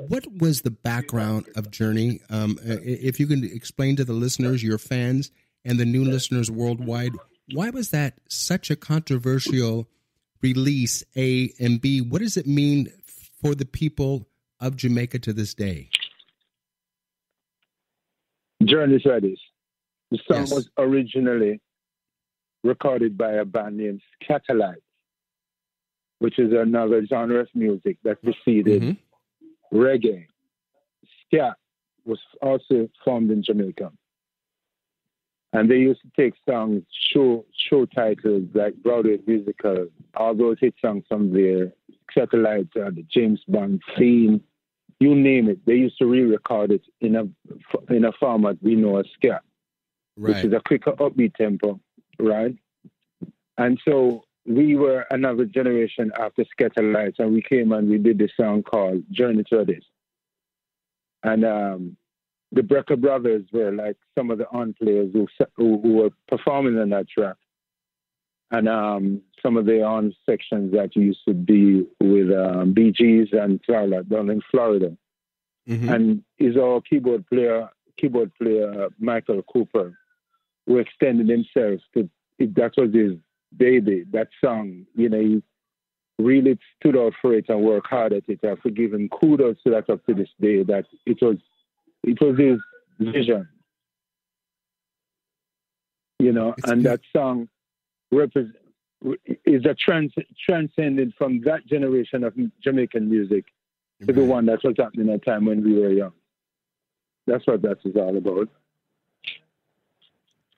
What was the background of Journey? If you can explain to the listeners, your fans, and the new listeners worldwide, why was that such a controversial release, A, and B? What does it mean for the people of Jamaica to this day? Journey to Addis. The song was originally recorded by a band named Catalogue, which is another genre of music that preceded reggae. Ska was also formed in Jamaica. And they used to take songs, show titles like Broadway musical, all those hit songs from their Satellite, the James Bond theme, you name it. They used to re-record it in a format we know as ska, which is a quicker upbeat tempo, right? And so we were another generation after Scatterlights, and we came and we did this song called Journey to Addis. And the Brecker Brothers were like some of the on players who were performing on that track. And some of the on sections that used to be with BGs and Twilight down in Florida. And is our keyboard player Michael Cooper, who extended himself to that was his baby. That song, you know, he really stood out for it and worked hard at it. I forgive him. Kudos to that up to this day. That it was his vision, you know, and that song is a transcended from that generation of Jamaican music to the one that was happening at a time when we were young. That's what that is all about.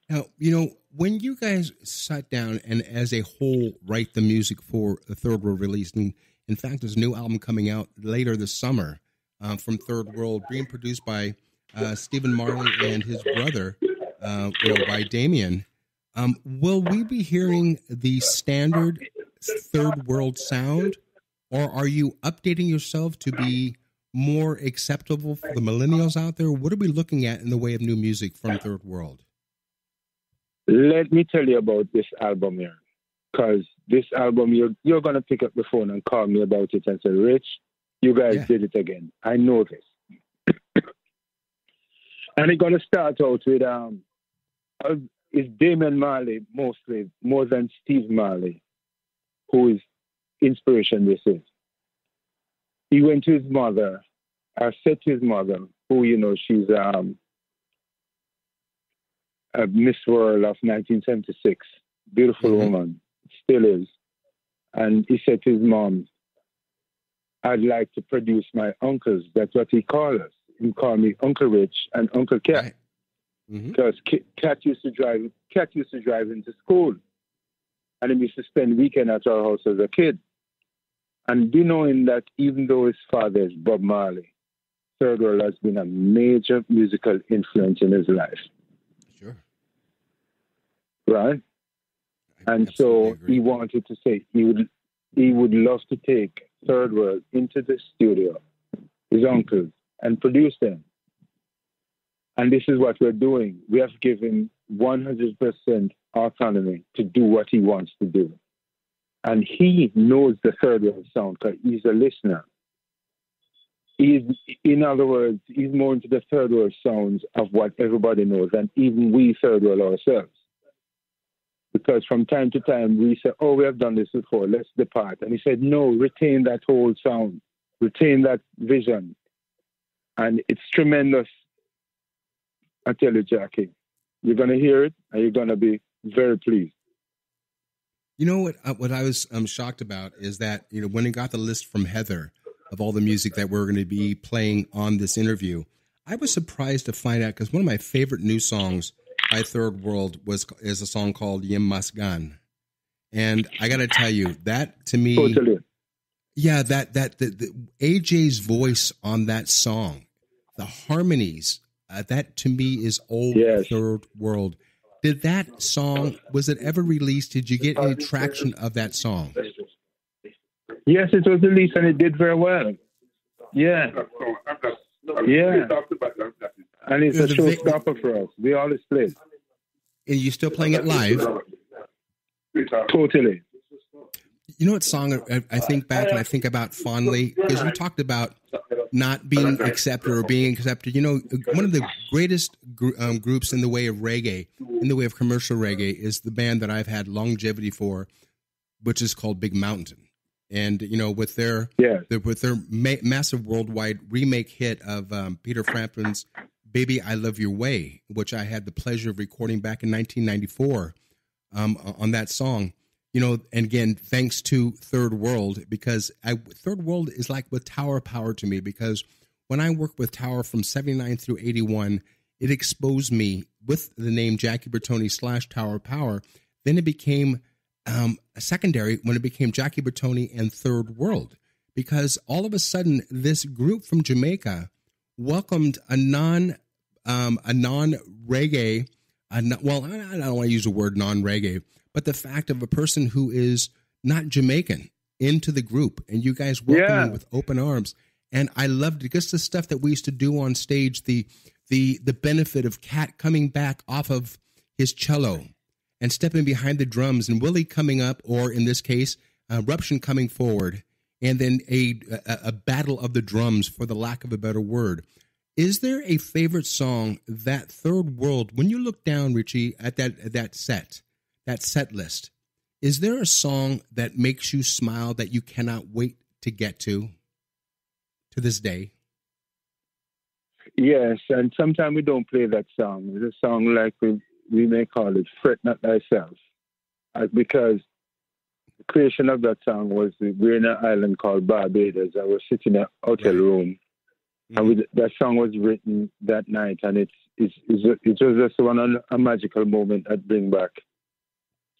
Now, you know, when you guys sat down and as a whole write the music for the Third World release, and in fact, there's a new album coming out later this summer from Third World, being produced by Stephen Marley and his brother, by Damien. Will we be hearing the standard Third World sound, or are you updating yourself to be more acceptable for the millennials out there? What are we looking at in the way of new music from Third World? Let me tell you about this album here, because this album, you're going to pick up the phone and call me about it and say, Rich, you guys did it again. I know this. And it's going to start out with is Damien Marley mostly, more than Steve Marley, who is inspiration, this is. He went to his mother, said to his mother, who, you know, she's a Miss World of 1976, beautiful woman, still is. And he said to his mom, I'd like to produce my uncles. That's what he called us. He called me Uncle Rich and Uncle Cat. Right. Because Cat used to drive into school. And he used to spend weekend at our house as a kid. And knowing that even though his father is Bob Marley, Third World has been a major musical influence in his life. Sure. Right? And so he wanted to say he would love to take Third World into the studio, his uncles, and produce them. And this is what we're doing. We have given 100% autonomy to do what he wants to do. And he knows the Third World sound because he's a listener. In other words, he's more into the Third World sounds of what everybody knows, and even we Third World ourselves. Because from time to time we say, oh, we have done this before, let's depart. And he said, no, retain that whole sound, retain that vision. And it's tremendous. I tell you, Jackie, you're going to hear it and you're going to be very pleased. You know what I was shocked about is that, you know, when I got the list from Heather of all the music that we're going to be playing on this interview, I was surprised to find out, because one of my favorite new songs by Third World is a song called Yem Masgan. And I got to tell you, that to me, totally. Yeah, the AJ's voice on that song, the harmonies, that to me is old Third World. Did that song, was it ever released? Did you get any traction of that song? Yes, it was released and it did very well. Yeah. Yeah. And it's a showstopper for us. We always play it. And you still playing it live? Totally. You know what song I think back and I think about fondly? Because you talked about not being accepted or being accepted. You know, one of the greatest groups in the way of reggae, in the way of commercial reggae, is the band that I've had longevity for, which is called Big Mountain. And, you know, with their massive worldwide remake hit of Peter Frampton's Baby, I Love Your Way, which I had the pleasure of recording back in 1994 on that song. You know, and again, thanks to Third World, because Third World is like with Tower Power to me, because when I worked with Tower from 79 through 81, it exposed me with the name Jackie Bertoni / Tower Power. Then it became a secondary when it became Jackie Bertoni and Third World, because all of a sudden this group from Jamaica welcomed a non-reggae, well, I don't want to use the word non-reggae, but the fact of a person who is not Jamaican into the group, and you guys welcome them with open arms. And I loved it, just the stuff that we used to do on stage, the benefit of Cat coming back off of his cello and stepping behind the drums, and Willie coming up, or in this case, Ruption coming forward, and then a battle of the drums, for the lack of a better word. Is there a favorite song that Third World, when you look down, Richie, at that set list, is there a song that makes you smile that you cannot wait to get to this day? Yes, and sometimes we don't play that song. It's a song like we may call it Fret Not Thyself, because the creation of that song was, we're in an island called Barbados. I was sitting in a hotel room, and that song was written that night, and it was just a magical moment that bring back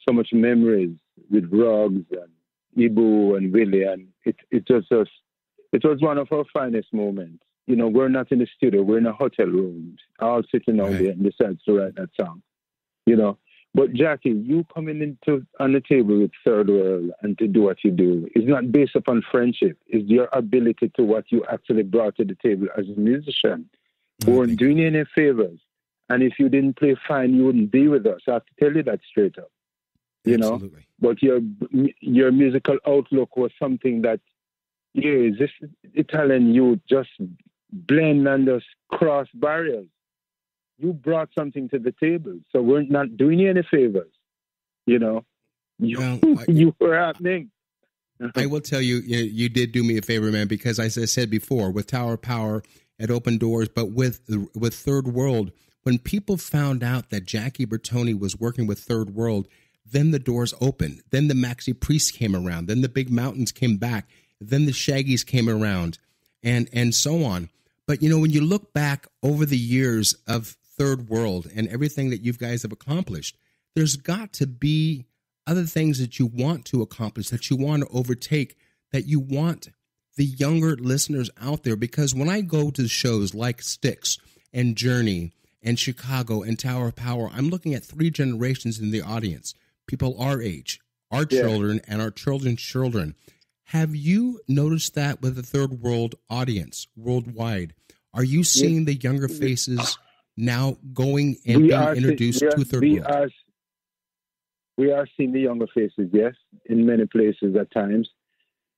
so much memories with Ruggs and Ibu and Willie, and it was one of our finest moments. You know, we're not in the studio, we're in a hotel room, all sitting down there and decides to write that song. You know, but Jackie, you coming on the table with Third World and to do what you do is not based upon friendship. It's your ability to what you actually brought to the table as a musician. We weren't doing you any favors, and if you didn't play fine, you wouldn't be with us. I have to tell you that straight up. You know, but your musical outlook was something that, this Italian youth just blend and just cross barriers. You brought something to the table, so we're not doing you any favors. You know, you were happening. I will tell you, you did do me a favor, man, because as I said before, with Tower Power, it opened doors, but with Third World, when people found out that Jackie Bertoni was working with Third World, then the doors opened. Then the Maxi Priests came around. Then the Big Mountains came back. Then the Shaggies came around, and so on. But, you know, when you look back over the years of Third World and everything that you guys have accomplished, there's got to be other things that you want to accomplish, that you want to overtake, that you want the younger listeners out there. Because when I go to shows like Styx and Journey and Chicago and Tower of Power, I'm looking at 3 generations in the audience. People our age, our children, and our children's children. Have you noticed that with the Third World audience worldwide? Are you seeing the younger faces now going and being introduced to Third World? We are seeing the younger faces, yes, in many places at times.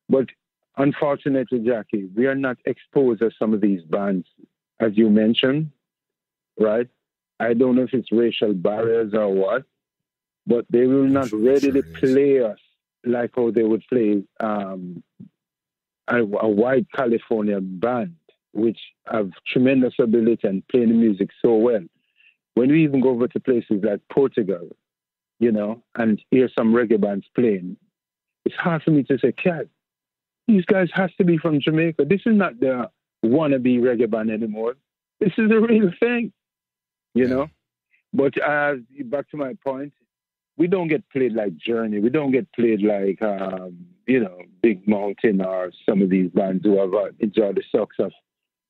But unfortunately, Jackie, we are not exposed to some of these bands, as you mentioned, right? I don't know if it's racial barriers or what, but they will not readily play us like how they would play a white California band, which have tremendous ability and play the music so well. When we even go over to places like Portugal, you know, and hear some reggae bands playing, it's hard for me to say, Cat, these guys has to be from Jamaica. This is not the wannabe reggae band anymore. This is the real thing, you know. But back to my point, we don't get played like Journey. We don't get played like, Big Mountain or some of these bands who have enjoyed the success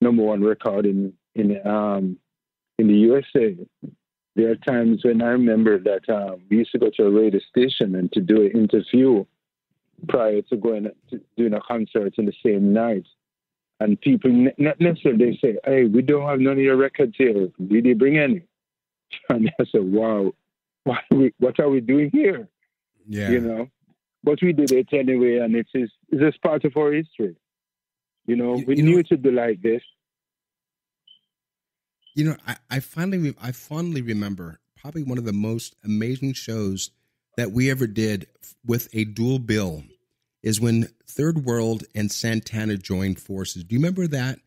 of #1 record in the USA. There are times when I remember that we used to go to a radio station and to do an interview prior to doing a concert in the same night. And people not necessarily, they say, hey, we don't have none of your records here. Did they bring any? And I said, wow, what are we doing here? Yeah. You know? But we did it anyway, and it's just part of our history. You know, we knew it would be like this. You know, I fondly remember probably one of the most amazing shows that we ever did with a dual bill is when Third World and Santana joined forces. Do you remember that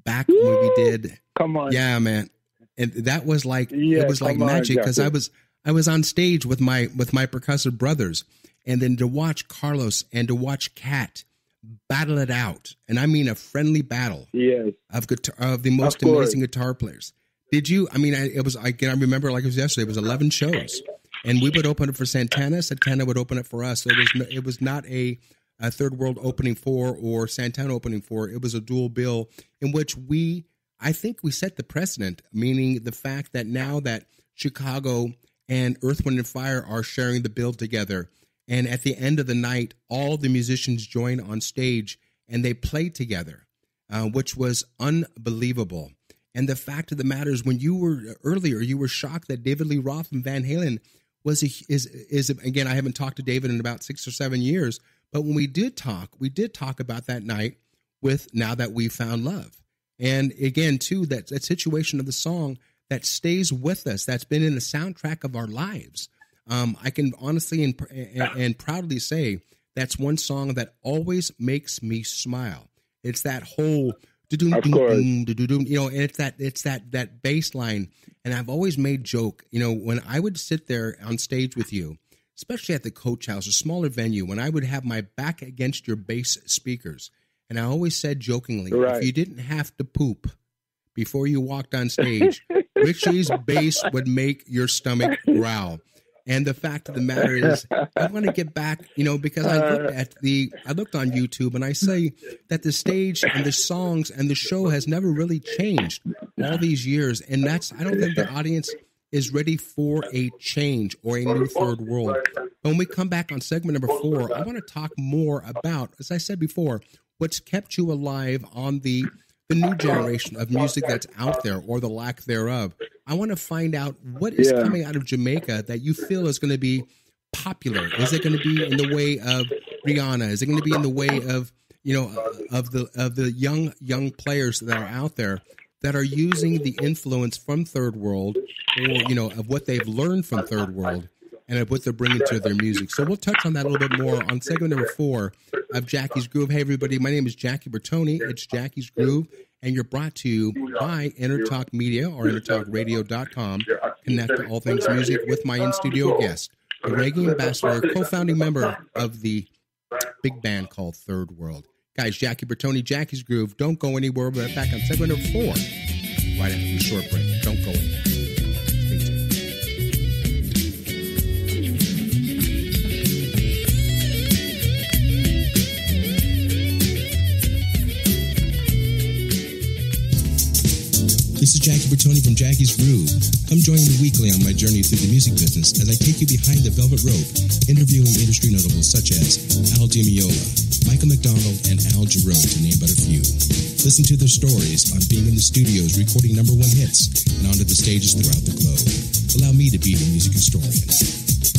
back when we did? Come on. Yeah, man. And that was like, it was like magic because I was on stage with my percussive brothers, and then to watch Carlos and to watch Kat battle it out, and I mean a friendly battle of the most amazing guitar players. Did you? I mean, I remember like it was yesterday. It was 11 shows, and we would open it for Santana. Santana would open it for us. So it was not a Third World opening for or Santana opening for. It was a dual bill in which I think we set the precedent, meaning the fact that now that Chicago and Earth, Wind and Fire are sharing the bill together, and at the end of the night, all the musicians join on stage and they play together, which was unbelievable. And the fact of the matter is, when you were shocked that David Lee Roth from Van Halen is again, I haven't talked to David in about 6 or 7 years, but when we did talk about that night with Now That We Found Love. And again, too, that situation of the song that stays with us, that's been in the soundtrack of our lives. I can honestly and proudly say that's one song that always makes me smile. It's that whole you know, and it's that bass line. And I've always made joke, you know, when I would sit there on stage with you, especially at the Coach House, a smaller venue, when I would have my back against your bass speakers, and I always said jokingly, if you didn't have to poop before you walked on stage, Richie's bass would make your stomach growl. And the fact of the matter is, I want to get back, you know, because I looked on YouTube and I say that the stage and the songs and the show has never really changed all these years. And I don't think the audience is ready for a change or a new Third World. When we come back on segment number 4, I want to talk more about, as I said before, what's kept you alive on the new generation of music that's out there or the lack thereof. I want to find out what is coming out of Jamaica that you feel is going to be popular. Is it going to be in the way of Rihanna? Is it going to be in the way of, you know, of the young players that are out there that are using the influence from Third World, or, you know, of what they've learned from Third World and of what they're bringing to their music? So we'll touch on that a little bit more on segment number 4 of Jackie's Groove. Hey, everybody, my name is Jackie Bertoni. It's Jackie's Groove, and you're brought to you by Intertalk Media or intertalkradio.com. Connect to all things music with my in-studio guest, the Reggae Ambassador, co-founding member of the big band called Third World. Guys, Jackie Bertoni, Jackie's Groove. Don't go anywhere. We're back on segment number 4 right after the short break. Don't go anywhere. This is Jackie Bertoni from Jackie's Groove. Come join me weekly on my journey through the music business as I take you behind the velvet rope, interviewing industry notables such as Al Di Meola, Michael McDonald, and Al Jarreau, to name but a few. Listen to their stories on being in the studios recording #1 hits and onto the stages throughout the globe. Allow me to be the music historian.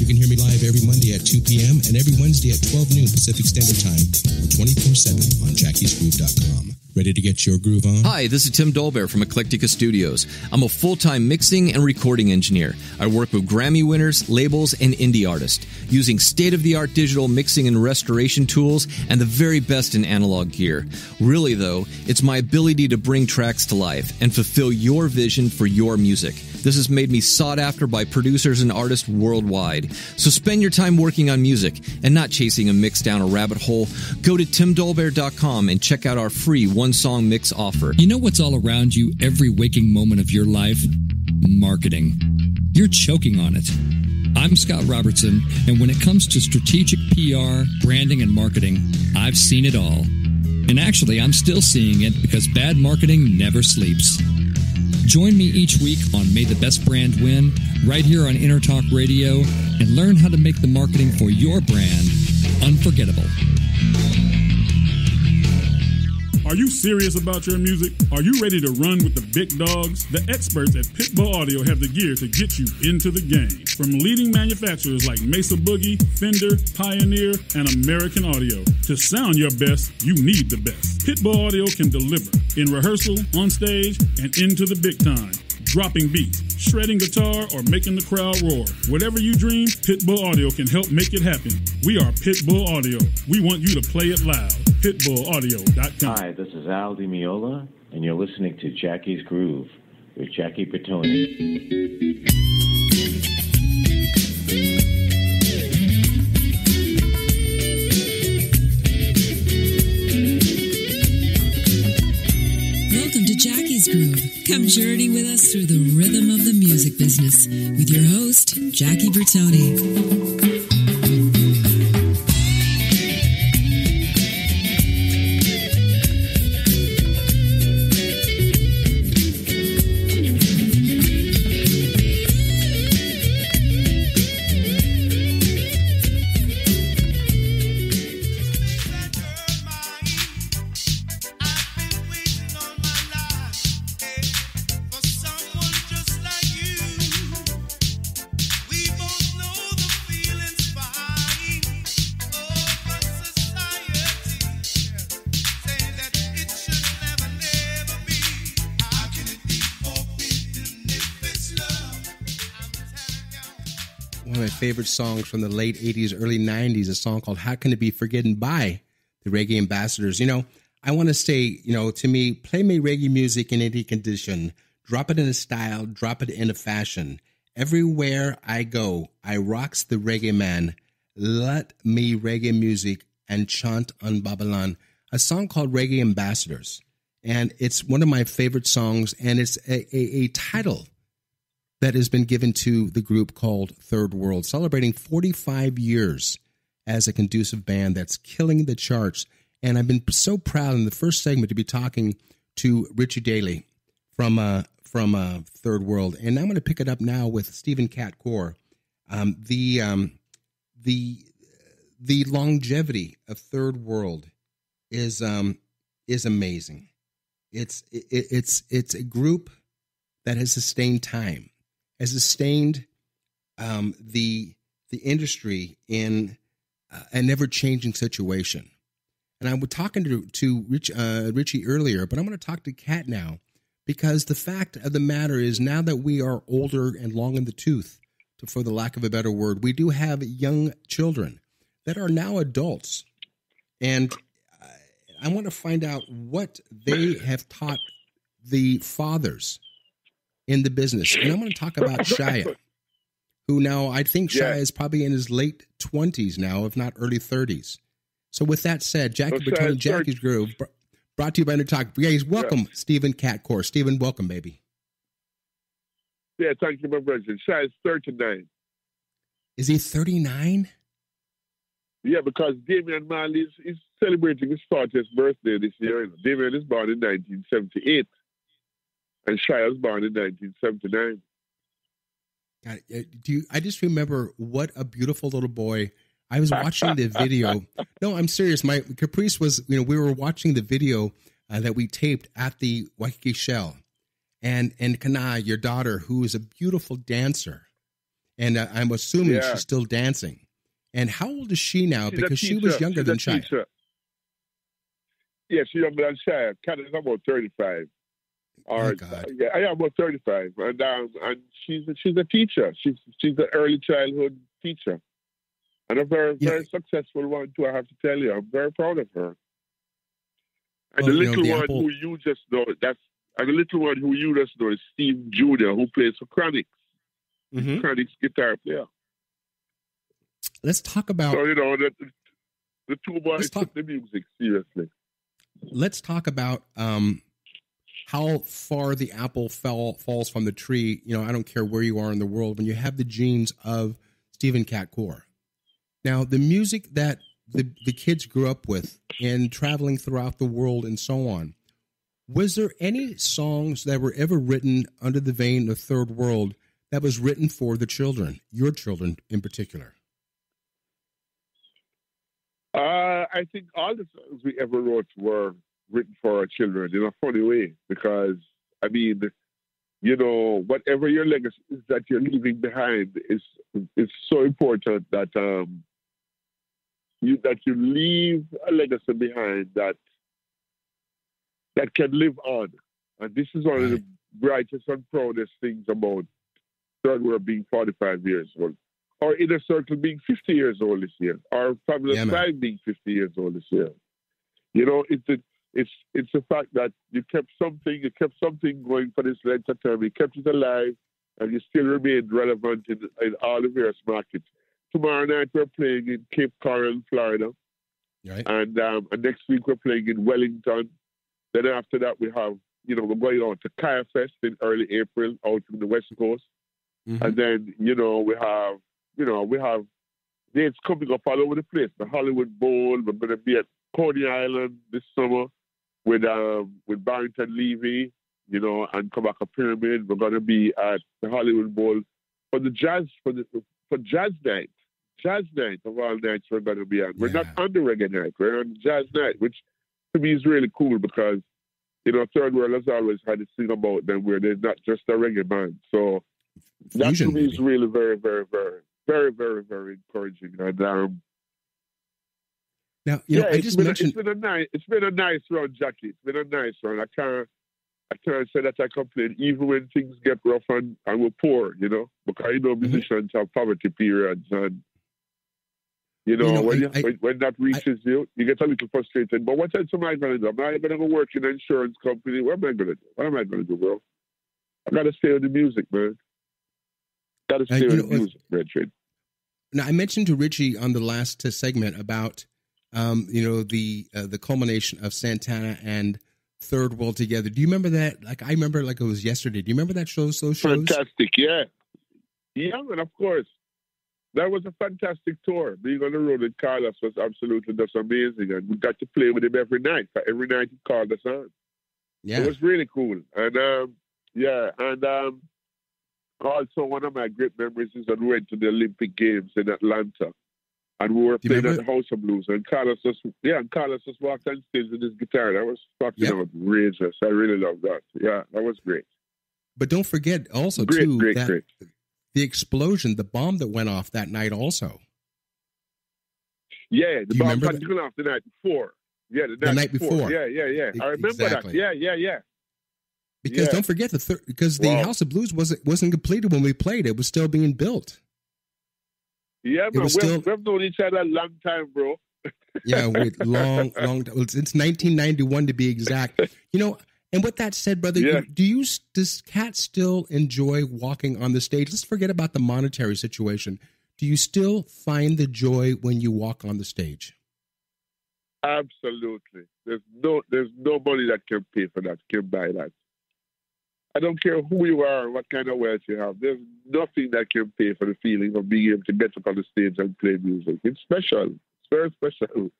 You can hear me live every Monday at 2 p.m. and every Wednesday at 12 noon Pacific Standard Time or 24/7 on jackiesgroove.com. Ready to get your groove on? Hi, this is Tim Dolbear from Eclectica Studios. I'm a full-time mixing and recording engineer. I work with Grammy winners, labels, and indie artists, using state-of-the-art digital mixing and restoration tools and the very best in analog gear. Really, though, it's my ability to bring tracks to life and fulfill your vision for your music. This has made me sought after by producers and artists worldwide. So spend your time working on music and not chasing a mix down a rabbit hole. Go to timdolbear.com and check out our free one-song mix offer. You know what's all around you every waking moment of your life? Marketing. You're choking on it. I'm Scott Robertson, and when it comes to strategic PR, branding, and marketing, I've seen it all. And actually, I'm still seeing it because bad marketing never sleeps. Join me each week on May the Best Brand Win, right here on Intertalk Radio, and learn how to make the marketing for your brand unforgettable. Are you serious about your music? Are you ready to run with the big dogs? The experts at Pitbull Audio have the gear to get you into the game. From leading manufacturers like Mesa Boogie, Fender, Pioneer, and American Audio. To sound your best, you need the best. Pitbull Audio can deliver in rehearsal, on stage, and into the big time. Dropping beats, shredding guitar, or making the crowd roar. Whatever you dream, Pitbull Audio can help make it happen. We are Pitbull Audio. We want you to play it loud. PitbullAudio.com. Hi, this is Al Di Miola, and you're listening to Jackie's Groove with Jackie Bertoni. Jackie's Groove. Come journey with us through the rhythm of the music business with your host, Jackie Bertoni. Favorite songs from the late 80s, early 90s, a song called How Can It Be Forgotten by the Reggae Ambassadors. You know, I want to say, to me, play me reggae music in any condition. Drop it in a style, drop it in a fashion. Everywhere I go, I rocks the reggae man. Let me reggae music and chant on Babylon. A song called Reggae Ambassadors. And it's one of my favorite songs, and it's a title that has been given to the group called Third World, celebrating 45 years as a conducive band that's killing the charts. And I've been so proud in the first segment to be talking to Richie Daly from Third World. And I'm going to pick it up now with Stephen Cat Core. The longevity of Third World is amazing. It's a group that has sustained time. Has sustained the industry in a never-changing situation. And I was talking to Richie earlier, but I'm going to talk to Kat now, because the fact of the matter is, now that we are older and long in the tooth, for the lack of a better word, we do have young children that are now adults. And I want to find out what they have taught the fathers in the business. And I'm going to talk about Shia, who now, I think Shia is probably in his late 20s now, if not early 30s. So with that said, Jackie Bertoni, Jackie's Groove, brought to you by Intertalk. Guys, welcome, Stephen Cat Core. Stephen, welcome, baby. Yeah, thank you, my brother. Shia's 39. Is he 39? Yeah, because Damian Marley is celebrating his 40th birthday this year. Damian is born in 1978. And Shia was born in 1979. God, I just remember what a beautiful little boy. I was watching the video. No, I'm serious. My Caprice was, we were watching the video that we taped at the Waikiki Shell. And Kana, your daughter, who is a beautiful dancer. And I'm assuming she's still dancing. And how old is she now? Because she was younger than Shia. Yeah, she's younger than Shia. Kana's about 35. I am about 35, and she's a teacher. She's an early childhood teacher, and a very successful one too. I have to tell you, I'm very proud of her. And the little one who you just know, is Steve Jr., who plays for Chronix. Mm-hmm. Chronix guitar player. Let's talk about. So the two boys took the music seriously. Let's talk about how far the apple falls from the tree. I don't care where you are in the world, when you have the genes of Stephen Cat Core. Now, the music that the kids grew up with and traveling throughout the world and so on, Was there any songs that were ever written under the vein of Third World that was written for the children, your children in particular? I think all the songs we ever wrote were written for our children in a funny way, because, I mean, you know, whatever your legacy is that you're leaving behind is so important that you leave a legacy behind that can live on. And this is one of the brightest and proudest things about Third World being 45 years old. Our Inner Circle being 50 years old this year. Our Fabulous Five being 50 years old this year. You know, it's the fact that you kept something going for this length of time. You kept it alive, and you still remained relevant in all the various markets. Tomorrow night we're playing in Cape Coral, Florida. Right. And next week we're playing in Wellington. Then after that we have, you know, we're going on to Kaya Fest in early April out in the West Coast. Mm-hmm. And then, you know, we have dates coming up all over the place. The Hollywood Bowl. We're going to be at Coney Island this summer with Barrington Levy, you know, and Kabaka Pyramid. We're going to be at the Hollywood Bowl for the jazz night. Jazz night of all nights we're going to be on. We're not on the reggae night. We're on the jazz night, which to me is really cool because, you know, Third World has always had this thing about them where they're not just a reggae band. So that to me is really very, very, very, very, very, very encouraging. And now, you know, it's been a nice run, Jackie. It's been a nice run. I can't say that I complain, even when things get rough and we're poor, you know, because you know musicians have poverty periods, and you know, when that reaches you get a little frustrated. But what else am I going to do? Am I going to go work in an insurance company? What am I going to do? What am I going to do, bro? I got to stay with the music, man. Got to stay with the music, Richard. Now, I mentioned to Richie on the last segment about, you know, the culmination of Santana and Third World together. Do you remember that? Like, I remember like it was yesterday. Do you remember that those shows? Fantastic, yeah. Yeah, and of course. That was a fantastic tour. Being on the road with Carlos was absolutely just amazing. And we got to play with him every night. Every night he called us on. Yeah. It was really cool. And, also one of my great memories is that we went to the Olympic Games in Atlanta. And we were playing at the House of Blues. And Carlos just walked on stage with his guitar. That was fucking outrageous. I really loved that. Yeah, that was great. But don't forget also, great. The explosion, the bomb that went off that night also. Yeah, the bomb had gone off the night before. Yeah, the night before. Yeah. I remember that. Yeah. Because don't forget the House of Blues wasn't completed when we played. It was still being built. Yeah, man. We've known each other a long time, bro. Yeah, long. Since 1991 to be exact. You know. And with that said, brother, does Cat still enjoy walking on the stage? Let's forget about the monetary situation. Do you still find the joy when you walk on the stage? Absolutely. There's nobody that can pay for that, can buy that. I don't care who you are, what kind of wealth you have. There's nothing that can pay for the feeling of being able to get up on the stage and play music. It's special. It's very special.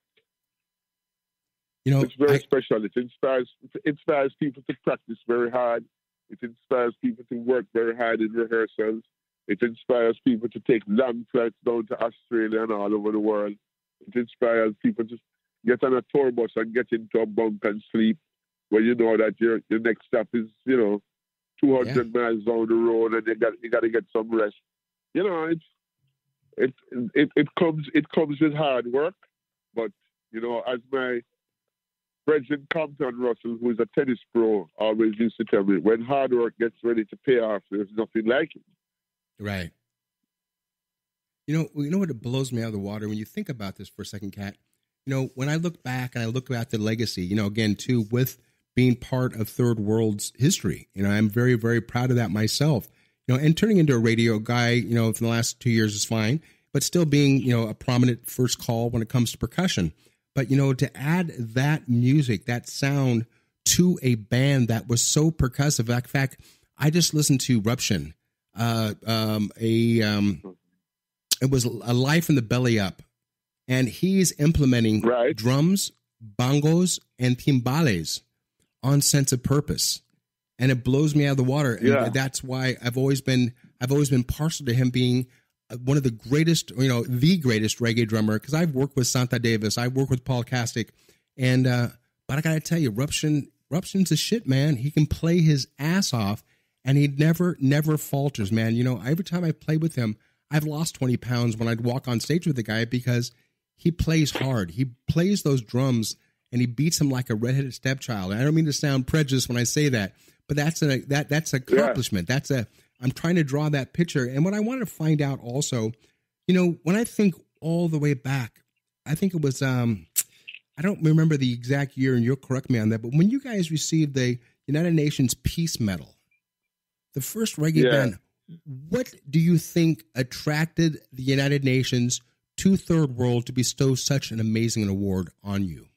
You know, it's very special. It inspires people to practice very hard. It inspires people to work very hard in rehearsals. It inspires people to take long flights down to Australia and all over the world. It inspires people to get on a tour bus and get into a bunk and sleep, where you know that your next stop is, you know, 200 miles down the road, and you got to get some rest. You know, it comes with hard work, but you know, as my President Compton Russell, who is a tennis pro, always used to tell me, when hard work gets ready to pay off, there's nothing like it. Right. You know what blows me out of the water when you think about this for a second, Kat? You know, when I look back and I look at the legacy, you know, again, too, with being part of Third World's history, you know, I'm very, very proud of that myself. You know, and turning into a radio guy, you know, for the last 2 years is fine, but still being, you know, a prominent first call when it comes to percussion. But, you know, to add that music, that sound to a band that was so percussive. In fact, I just listened to Ruption. It was A Life in the Belly Up. And he's implementing drums, bongos, and timbales on sense of purpose, and it blows me out of the water. And that's why I've always been partial to him being one of the greatest, the greatest reggae drummer. Because I've worked with Santa Davis, I've worked with Paul Castick, and but I gotta tell you, Ruption's a shit, man. He can play his ass off, and he never falters, man. Every time I play with him, I've lost 20 pounds when I'd walk on stage with the guy because he plays hard. He plays those drums, and he beats them like a redheaded stepchild. I don't mean to sound prejudiced when I say that, but that's an accomplishment. I'm trying to draw that picture. And what I wanted to find out also, when I think all the way back, I think it was, I don't remember the exact year, and you'll correct me on that, but when you guys received the United Nations Peace Medal, the first reggae band, what do you think attracted the United Nations to Third World to bestow such an amazing award on you?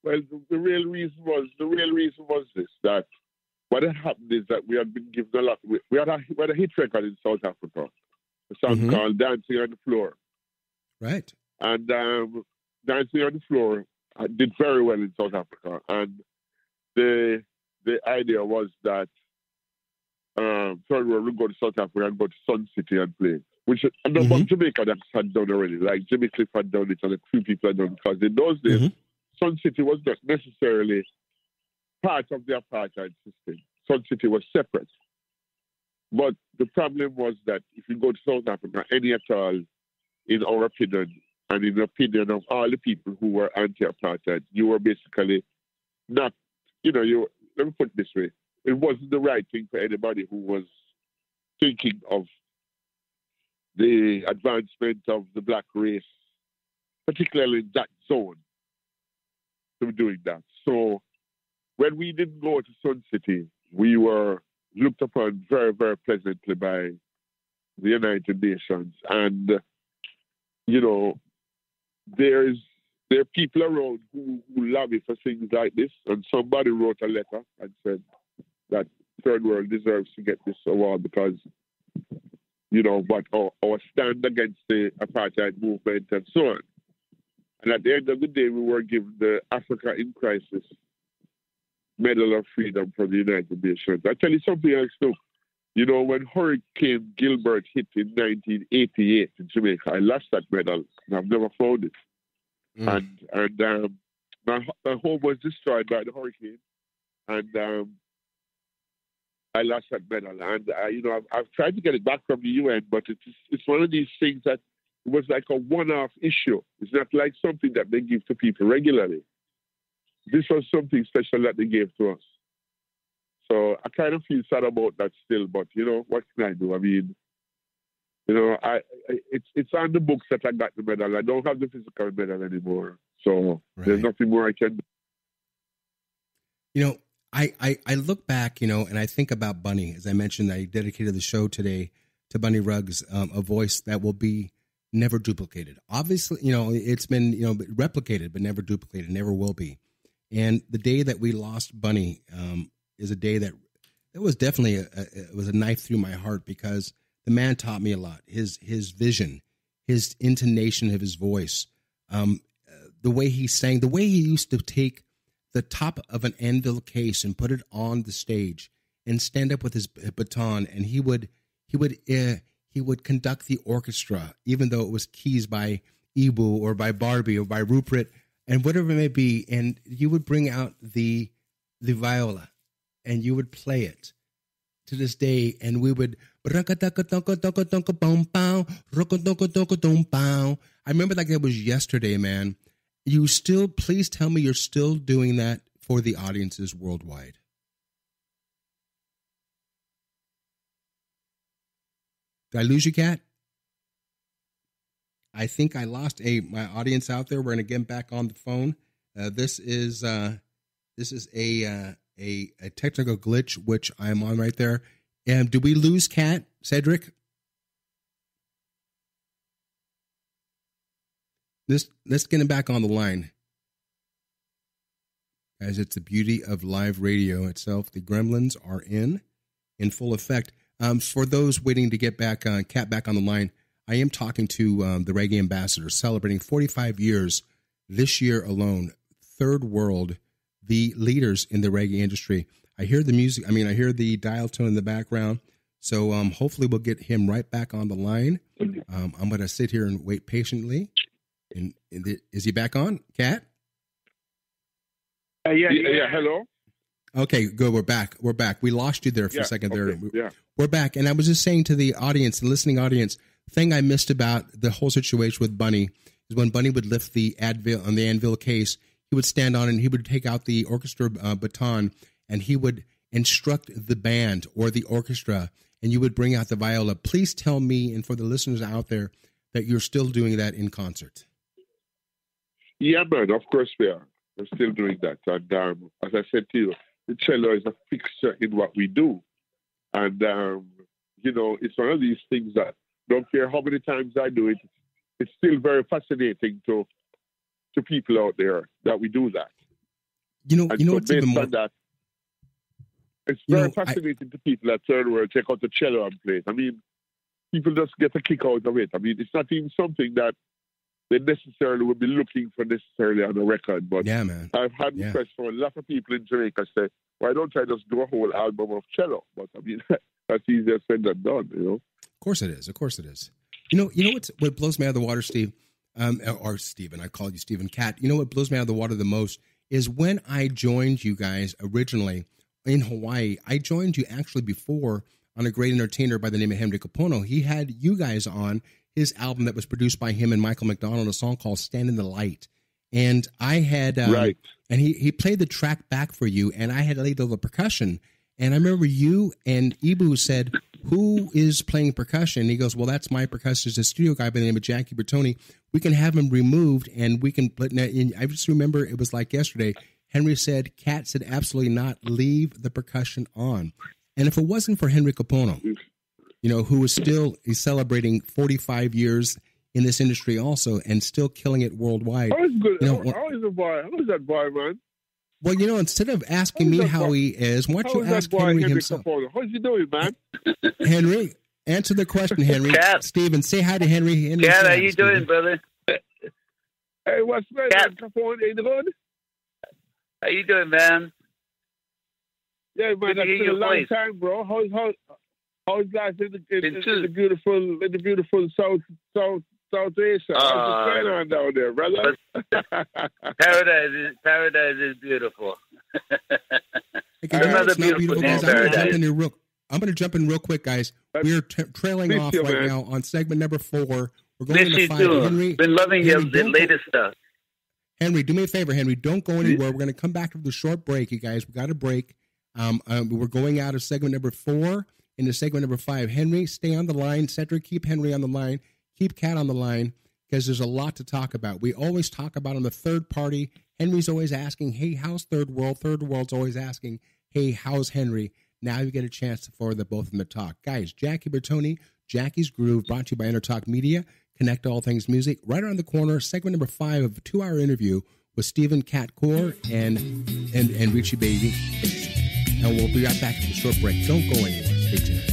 Well, the real reason was this, that what had happened is that we had been given a lot. We had a hit record in South Africa, a song called Dancing on the Floor. Right. And Dancing on the Floor did very well in South Africa. And the idea was that Third World would go to South Africa and go to Sun City and play, which a number of Jamaica that had done already. Like Jimmy Cliff had done it, and a few people had done it. Because in those days, Sun City was not necessarily part of the apartheid system. Sun City was separate. But the problem was that if you go to South Africa, any at all, in our opinion, and in the opinion of all the people who were anti-apartheid, you were basically not, let me put it this way, it wasn't the right thing for anybody who was thinking of the advancement of the black race, particularly in that zone, to be doing that. So when we didn't go to Sun City, we were looked upon very, very pleasantly by the United Nations. And, there are people around who lobby for things like this. And somebody wrote a letter and said that Third World deserves to get this award because, but our stand against the apartheid movement and so on. And at the end of the day, we were given the Africa in Crisis Medal of Freedom from the United Nations. I'll tell you something else too. When Hurricane Gilbert hit in 1988 in Jamaica, I lost that medal, and I've never found it. And my home was destroyed by the hurricane, and I lost that medal. And I've tried to get it back from the UN, but it's one of these things that it was like a one-off issue. It's not like something that they give to people regularly. This was something special that they gave to us. So I kind of feel sad about that still, but what can I do? I mean, it's on the books that I got the medal. I don't have the physical medal anymore, so there's nothing more I can do. I look back, and I think about Bunny. As I mentioned, I dedicated the show today to Bunny Ruggs, a voice that will be never duplicated. Obviously, it's been replicated, but never duplicated, never will be. And the day that we lost Bunny is a day that it was definitely it was a knife through my heart because the man taught me a lot. His vision, his intonation of his voice, the way he sang, the way he used to take the top of an anvil case and put it on the stage and stand up with his baton, and he would conduct the orchestra, even though it was keys by Ibu or by Barbie or by Rupert and whatever it may be, and you would bring out the viola and you would play it to this day, and we would. I remember like it was yesterday, man. Please tell me you're still doing that for the audiences worldwide. Did I lose you, Kat? I think I lost my audience out there. We're going to get back on the phone. This is a technical glitch, which I'm on right there. And do we lose Kat, Cedric? Let's get him back on the line. Guys, it's the beauty of live radio itself. The gremlins are in full effect. For those waiting to get back Kat back on the line, I am talking to the Reggae Ambassadors, celebrating 45 years this year alone. Third World, the leaders in the reggae industry. I hear the music. I hear the dial tone in the background. So hopefully we'll get him right back on the line. I'm going to sit here and wait patiently. And is he back on, Kat? Yeah. Hello. Okay, good. We're back. We lost you there for a second there. Okay. Yeah. We're back. And I was just saying to the audience, the listening audience, the thing I missed about the whole situation with Bunny is when Bunny would lift the anvil case, he would stand on it and he would take out the orchestra baton and he would instruct the band or the orchestra, and you would bring out the viola. Please tell me, and for the listeners out there, that you're still doing that in concert. Yeah, man, of course we are. We're still doing that. And as I said to you, the cello is a fixture in what we do. And, it's one of these things that don't care how many times I do it, it's still very fascinating to people out there that we do that. What's even more... that, it's very fascinating to people that turn around, check out the cello and play it. I mean, people just get a kick out of it. I mean, it's not even something that they necessarily would be looking for necessarily on a record. But yeah, man. I've had requests from a lot of people in Jamaica say, why don't I just do a whole album of cello? But I mean, that's easier said than done, Of course it is. You know what blows me out of the water, Steve, or Stephen, I called you Stephen Cat. You know what blows me out of the water the most is when I joined you guys originally in Hawaii. I joined you actually before on a great entertainer by the name of Henry Kapono. He had you guys on his album that was produced by him and Michael McDonald, a song called Stand in the Light. And I had, and he played the track back for you, and I had laid all the percussion. And I remember you and Ibu said, who is playing percussion? And he goes, well, that's my percussionist, a studio guy by the name of Jackie Bertoni. We can have him removed, and we can put in. I just remember it was like yesterday. Henry said, Kat said, absolutely not, leave the percussion on. And if it wasn't for Henry Kapono, who is he's celebrating 45 years in this industry also and still killing it worldwide. How is that boy, man? Well, instead of asking me how he is, why don't you ask Henry himself? How's he doing, man? Henry, answer the question, Henry. Kat. Steven, say hi to Henry. Kat, how you doing, brother? Hey, what's going on, Capone? Ain't good? How you doing, man? Yeah, man, that's been a long time, bro. How's life in the beautiful South Asia? What's going on down there, brother? Paradise is beautiful. Another beautiful guys. I'm going to jump in real quick, guys. We're trailing off right now on segment number 4. We're going into 5. Henry, been loving the latest stuff. Henry, do me a favor, Henry. Don't go anywhere. We're going to come back with a short break, you guys. We got a break. We're going out of segment number 4 into segment number 5. Henry, stay on the line. Cedric, keep Henry on the line. Keep Kat on the line because there's a lot to talk about. We always talk about on the third party. Henry's always asking, hey, how's Third World? Third World's always asking, hey, how's Henry? Now you get a chance for the both of them to talk. Guys, Jackie Bertoni, Jackie's Groove, brought to you by Intertalk Media. Connect to all things music. Right around the corner, segment number 5 of a 2-hour interview with Stephen Cat Core and Richie Baby. And we'll be right back to the short break. Don't go anywhere. Stay tuned.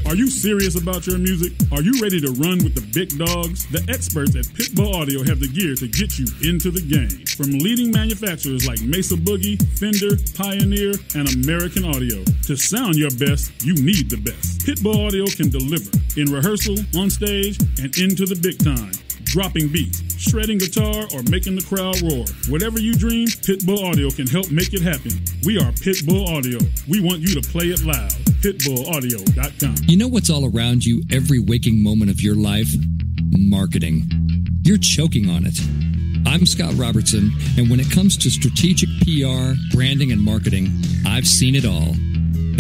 Are you serious about your music? Are you ready to run with the big dogs? The experts at Pitbull Audio have the gear to get you into the game. From leading manufacturers like Mesa Boogie, Fender, Pioneer, and American Audio. To sound your best, you need the best. Pitbull Audio can deliver in rehearsal, on stage, and into the big time. Dropping beats, shredding guitar, or making the crowd roar. Whatever you dream, Pitbull Audio can help make it happen. We are Pitbull Audio. We want you to play it loud. PitbullAudio.com. You know what's all around you every waking moment of your life? Marketing. You're choking on it. I'm Scott Robertson, and when it comes to strategic PR, branding, and marketing, I've seen it all.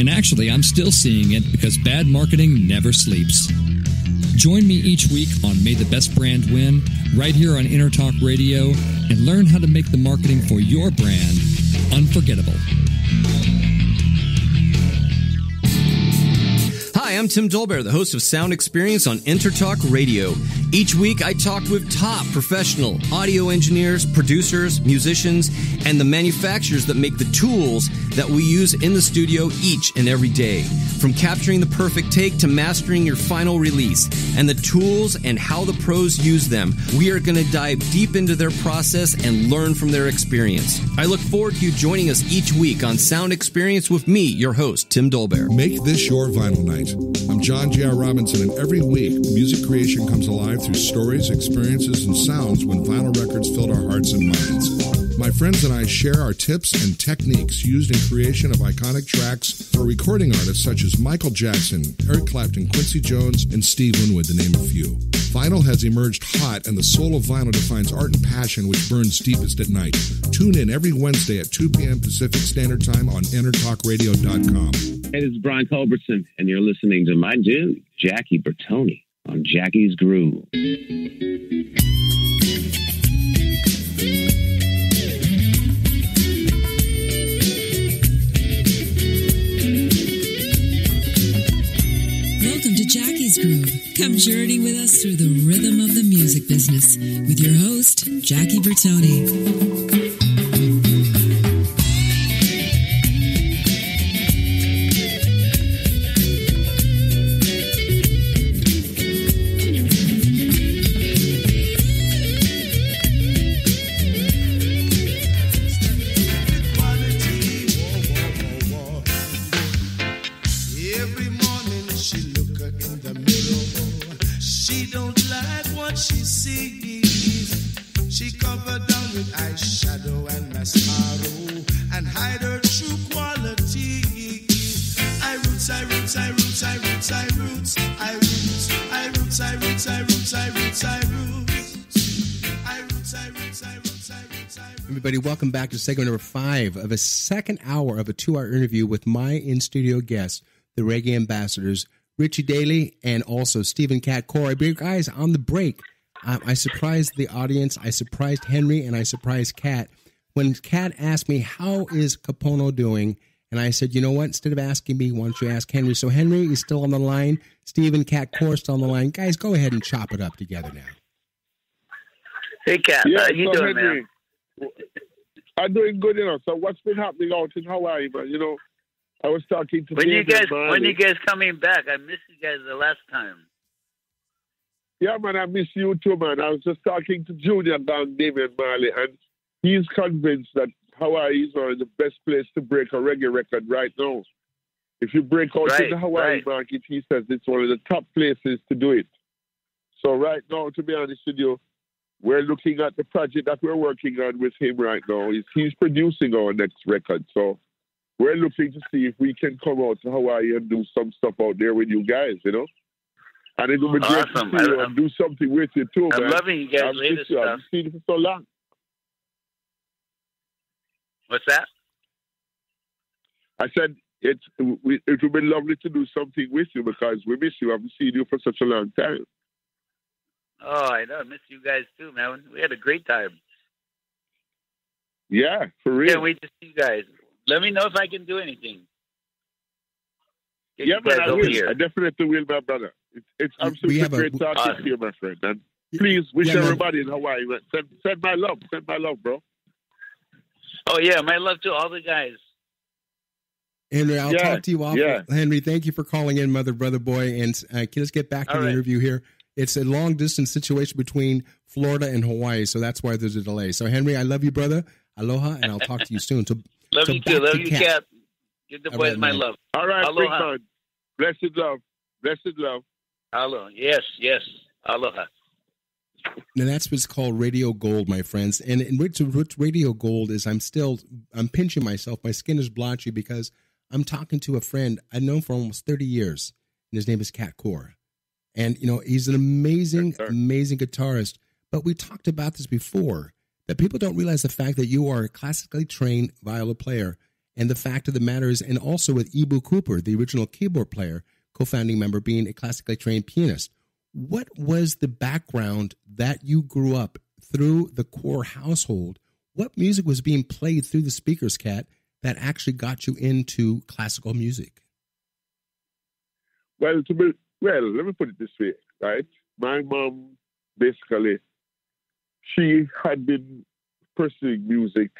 And actually, I'm still seeing it because bad marketing never sleeps. Join me each week on May the Best Brand Win, right here on Intertalk Radio, and learn how to make the marketing for your brand unforgettable. Hi, I'm Tim Dolbear, the host of Sound Experience on Intertalk Radio. Each week, I talk with top professional audio engineers, producers, musicians, and the manufacturers that make the tools that we use in the studio each and every day. From capturing the perfect take to mastering your final release, and the tools and how the pros use them, we are going to dive deep into their process and learn from their experience. I look forward to you joining us each week on Sound Experience with me, your host, Tim Dolbear. Make this your vinyl night. I'm John J.R. Robinson, and every week, music creation comes alive through stories, experiences, and sounds when vinyl records filled our hearts and minds. My friends and I share our tips and techniques used in creation of iconic tracks for recording artists such as Michael Jackson, Eric Clapton, Quincy Jones, and Steve Winwood, to name a few. Vinyl has emerged hot, and the soul of vinyl defines art and passion which burns deepest at night. Tune in every Wednesday at 2 p.m. Pacific Standard Time on intertalkradio.com. Hey, this is Brian Culbertson, and you're listening to my dude, Jackie Bertoni, on Jackie's Groove. Welcome to Jackie's Groove. Come journey with us through the rhythm of the music business with your host, Jackie Bertoni. Everybody, welcome back to segment number 5 of a second hour of a 2-hour interview with my in-studio guests, the Reggae Ambassadors, Richie Daly, and also Stephen Cat Corey. Guys, on the break, I surprised the audience, I surprised Henry, and I surprised Cat. When Cat asked me, how is Kapono doing? And I said, you know what? Instead of asking me, why don't you ask Henry? So Henry is still on the line. Stephen Cat Corey still on the line. Guys, go ahead and chop it up together now. Hey, Cat. How you doing, Henry, man? I'm doing good, So what's been happening out in Hawaii, man? I was talking to when you guys coming back? I missed you guys the last time. Yeah, man, I miss you too, man. I was just talking to Junior down Damian Marley, and he's convinced that Hawaii is one of the best place to break a reggae record right now. If you break out in the Hawaii market, he says it's one of the top places to do it. So right now, to be honest with you, we're looking at the project that we're working on with him right now. He's producing our next record. So we're looking to see if we can come out to Hawaii and do some stuff out there with you guys, And it will be great to see you and do something with you too, man. I'm loving you guys' latest stuff. I've seen you for so long. What's that? I said it would be lovely to do something with you because we miss you. I haven't seen you for such a long time. Oh, I know. I miss you guys too, man. We had a great time. Yeah, for real. Can't wait to see you guys. Let me know if I can do anything. Yeah, man, I will. I definitely will, my brother. It's absolutely great talking to you, my friend. And please wish everybody in Hawaii, man. Send my love. Send my love, bro. Oh, yeah, my love to all the guys. Henry, I'll talk to you off. Henry, thank you for calling in, brother boy. And let's get back to the interview here. It's a long-distance situation between Florida and Hawaii, so that's why there's a delay. So, Henry, I love you, brother. Aloha, and I'll talk to you soon. Love you too. Love you, Cat. Give the boys my love. All right, big man. Blessed love. Blessed love. Aloha. Yes. Aloha. Now, that's what's called Radio Gold, my friends. And what Radio Gold is, I'm pinching myself. My skin is blotchy because I'm talking to a friend I've known for almost 30 years, and his name is Cat Core. And, he's an amazing guitarist. But we talked about this before, that people don't realize the fact that you are a classically trained viola player. And the fact of the matter is, and also with Ibu Cooper, the original keyboard player, co-founding member, being a classically trained pianist. What was the background that you grew up through the Core household? What music was being played through the speakers, Cat, that actually got you into classical music? Well, let me put it this way, right? My mom basically, she had been pursuing music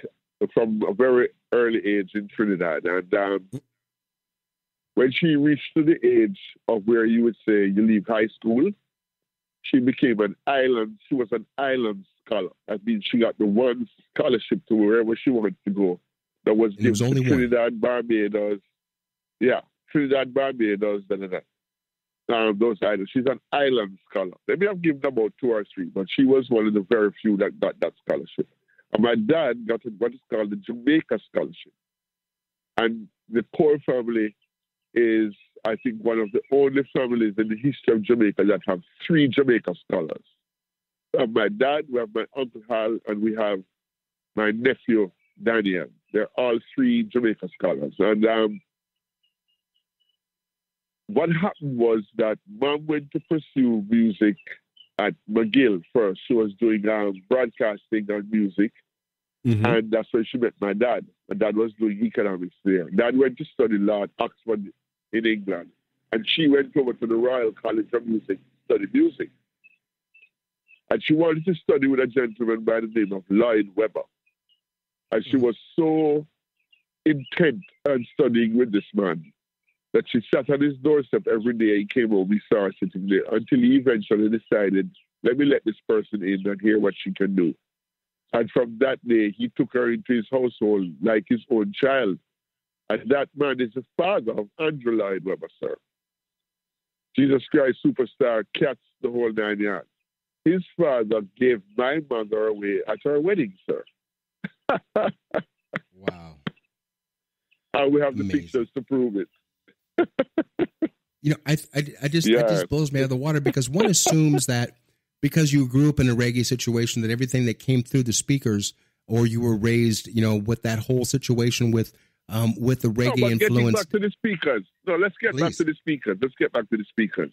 from a very early age in Trinidad. And when she reached to the age of where you would say you leave high school, she became she was an island scholar. That means she got the one scholarship to wherever she wanted to go. That was given to Trinidad, Barbados. Yeah, Trinidad, Barbados, those islands. She's an island scholar. They may have given about 2 or 3, but she was one of the very few that got that scholarship. And my dad got what is called the Jamaica scholarship. And the core family is, I think, one of the only families in the history of Jamaica that have 3 Jamaica scholars. We have my dad, we have my Uncle Hal, and we have my nephew, Daniel. They're all 3 Jamaica scholars. And what happened was that Mom went to pursue music at McGill first. She was doing broadcasting and music. Mm-hmm. And that's where she met my dad. My dad was doing economics there. Dad went to study law at Oxford in England. And she went over to the Royal College of Music to study music. And she wanted to study with a gentleman by the name of Lloyd Webber. And she was so intent on studying with this man that she sat on his doorstep every day. He came home, we saw her sitting there, until he eventually decided, let me let this person in and hear what she can do. And from that day, he took her into his household like his own child. And that man is the father of Andrew Lloyd Webber, sir. Jesus Christ Superstar, Cats, the whole 9 yards. His father gave my mother away at her wedding, sir. Wow. And we have the pictures to prove it. It just blows me out of the water, because one assumes that because you grew up in a reggae situation, that everything that came through the speakers, or you were raised, with that whole situation with the reggae influence. Getting back to the speakers. No, let's get back to the speakers. Let's get back to the speakers.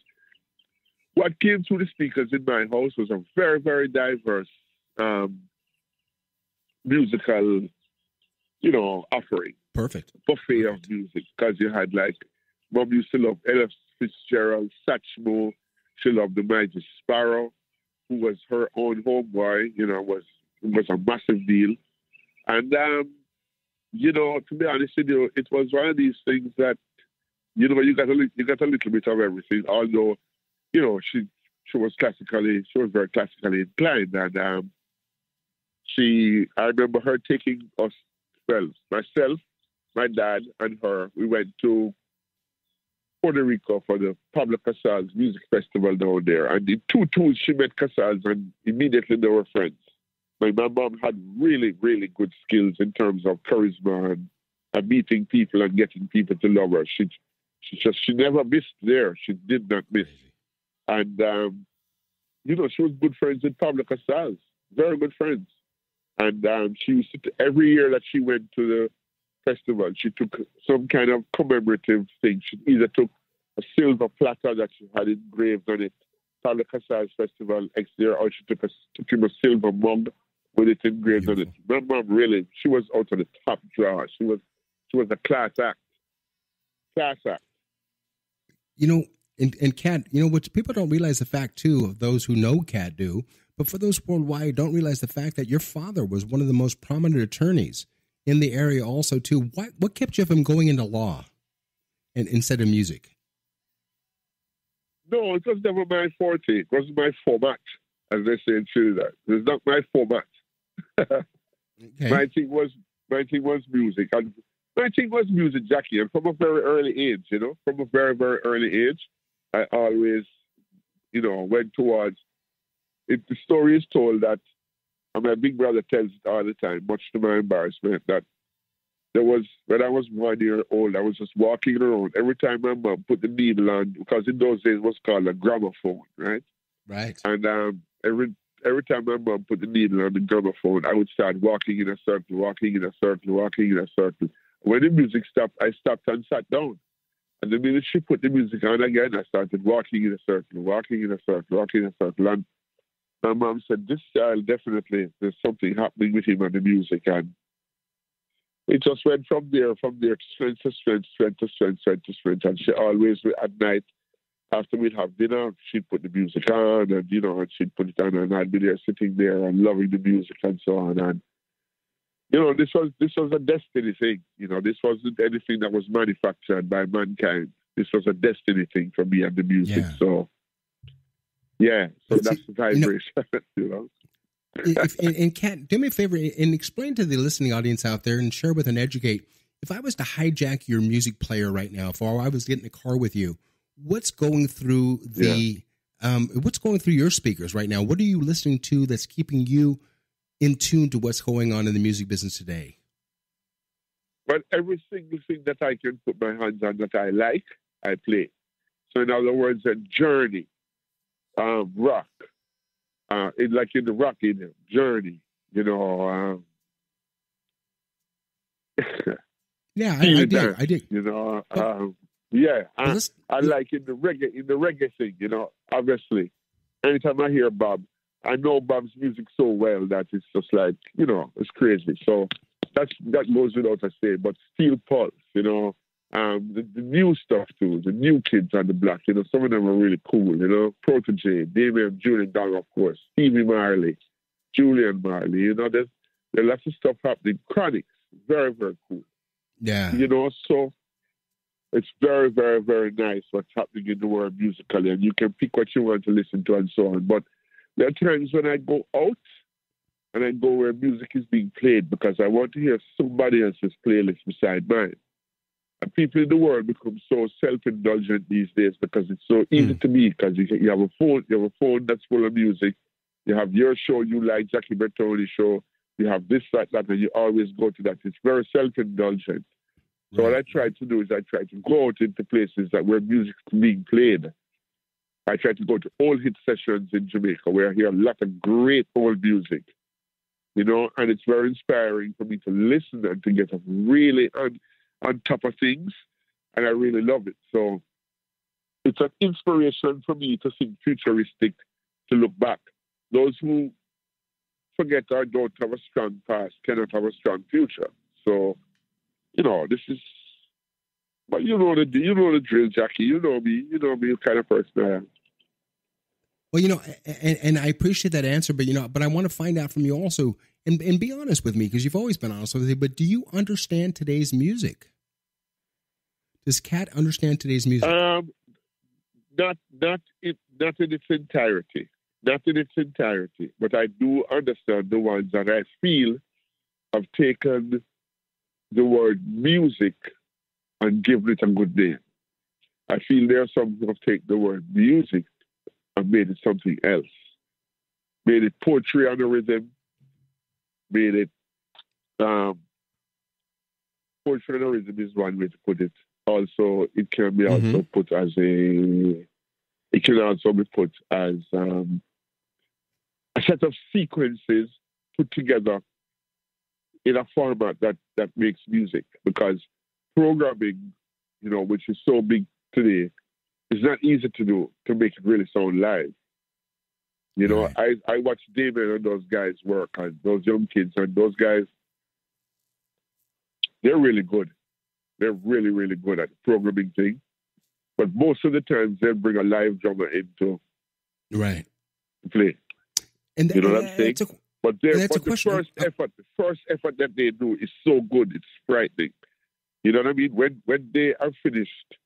What came through the speakers in my house was a very, very diverse musical, offering. Perfect. Buffet of music, because you had Mom used to love Ella Fitzgerald, Satchmo. She loved the Mighty Sparrow, who was her own homeboy. Was a massive deal. And to be honest with you, it was one of these things that you got a little bit of everything. Although she was very classically inclined, and I remember her taking us. Well, myself, my dad, and her. We went to Puerto Rico for the Pablo Casals music festival down there. And in 2 tours, she met Casals, and immediately they were friends. My mom had really, really good skills in terms of charisma and meeting people and getting people to love her. She never missed there. She did not miss. And, she was good friends with Pablo Casals, very good friends. And she used to, every year that she went to the festival, she took some kind of commemorative thing. She either took a silver platter that she had engraved on it, Pablo Casals Festival next year, or she took him a silver mug with it engraved on it. My mom really, she was out of the top drawer. She was a class act. Class act. And Cat, what people don't realize the fact too, of those who know Cat do, but for those worldwide don't realize the fact that your father was one of the most prominent attorneys in the area also too. What kept you from going into law instead of music? No, it was never my forte. It wasn't my format, as they say in Trinidad. It's not my format. Okay. My thing was music. And my thing was music, Jackie. And from a very early age, from a very, very early age, I always, went towards it. The story is told that, and my big brother tells it all the time, much to my embarrassment, that when I was 1 year old, I was just walking around. Every time my mom put the needle on, because in those days it was called a gramophone, right? Right. And every time my mom put the needle on the gramophone, I would start walking in a circle, walking in a circle, walking in a circle. When the music stopped, I stopped and sat down. And the minute she put the music on again, I started walking in a circle, walking in a circle, walking in a circle. And my mom said, this child definitely, there's something happening with him and the music. And it just went from there, strength to strength, strength to strength, strength to strength. And she always, at night, after we'd have dinner, she'd put the music on, and and she'd put it on, and I'd be there sitting there and loving the music and so on. And this was a destiny thing. This wasn't anything that was manufactured by mankind. This was a destiny thing for me and the music. Yeah. So that's the vibration. And Kat, do me a favor and explain to the listening audience out there and share with and educate. If I was to hijack your music player right now, if I was getting in the car with you, what's going through what's going through your speakers right now? What are you listening to that's keeping you in tune to what's going on in the music business today? But every single thing that I can put my hands on that I like, I play. So in other words, a journey, rock, in the rock journey, Yeah, I dig. I like in the reggae thing, obviously. Anytime I hear Bob, I know Bob's music so well that it's just like, it's crazy. So that goes without a say. But Steel Pulse, the new stuff too, the new kids on the block, some of them are really cool, Protege, Damian, Julian Dong, of course, Stevie Marley, Julian Marley, there's lots of stuff happening. Chronics, very, very cool. Yeah. So it's very, very, very nice what's happening in the world musically, and you can pick what you want to listen to and so on. But there are times when I go out and I go where music is being played because I want to hear somebody else's playlist beside mine. And people in the world become so self-indulgent these days because it's so easy to be, because you have a phone that's full of music. You have your show you like, Jackie Bertoni show. You have this, that, and you always go to that. It's very self-indulgent. So what I try to do is I try to go out into places where music is being played. I try to go to old hit sessions in Jamaica where I hear a lot of great old music, and it's very inspiring for me to listen and to get really on top of things, and I really love it. So it's an inspiration for me to think futuristic, to look back. Those who forget or don't have a strong past cannot have a strong future. So, this is, but you know the drill, Jackie. You know me the kind of person I am. Well, and I appreciate that answer, but I want to find out from you also, and be honest with me, because you've always been honest with me, but do you understand today's music? Does Kat understand today's music? Not in its entirety. Not in its entirety, but I do understand the ones that I feel have taken the word music and given it a good name. I feel there are some who have taken the word music and made it something else. Made it poetry on a rhythm, made it poetry on a rhythm is one way to put it. Also, it can be also put as a set of sequences put together in a format that makes music, because programming, which is so big today, is not easy to do, to make it really sound live. I watch David and those guys work, and those young kids, and those guys, they're really good. They're really, really good at the programming thing. But most of the times they'll bring a live drummer in to play. And you know what I'm saying? But the first effort that they do is so good, it's frightening. You know what I mean? When they are finished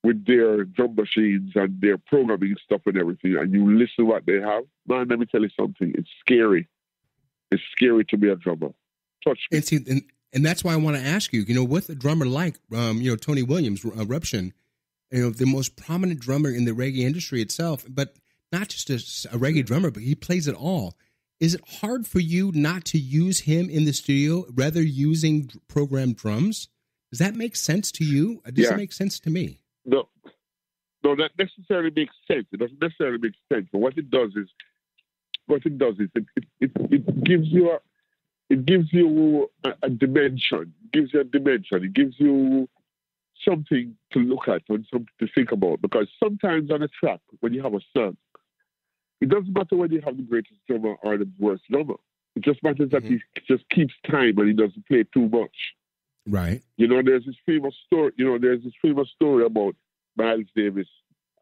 with their drum machines and their programming stuff and everything, and you listen to what they have, man, let me tell you something. It's scary. It's scary to be a drummer. Touch me. And that's why I want to ask you, with a drummer like, Tony Williams, Eruption, the most prominent drummer in the reggae industry itself, but not just a reggae drummer, but he plays it all. Is it hard for you not to use him in the studio, rather using programmed drums? Does that make sense to you? Does it make sense to me? No, that necessarily makes sense. It doesn't necessarily make sense. But what it does is it gives you a dimension. It gives you a dimension. It gives you something to look at and something to think about. Because sometimes on a track, when you have a song, it doesn't matter whether you have the greatest drummer or the worst drummer. It just matters that he just keeps time and he doesn't play too much. Right. There's this famous story. There's this famous story about Miles Davis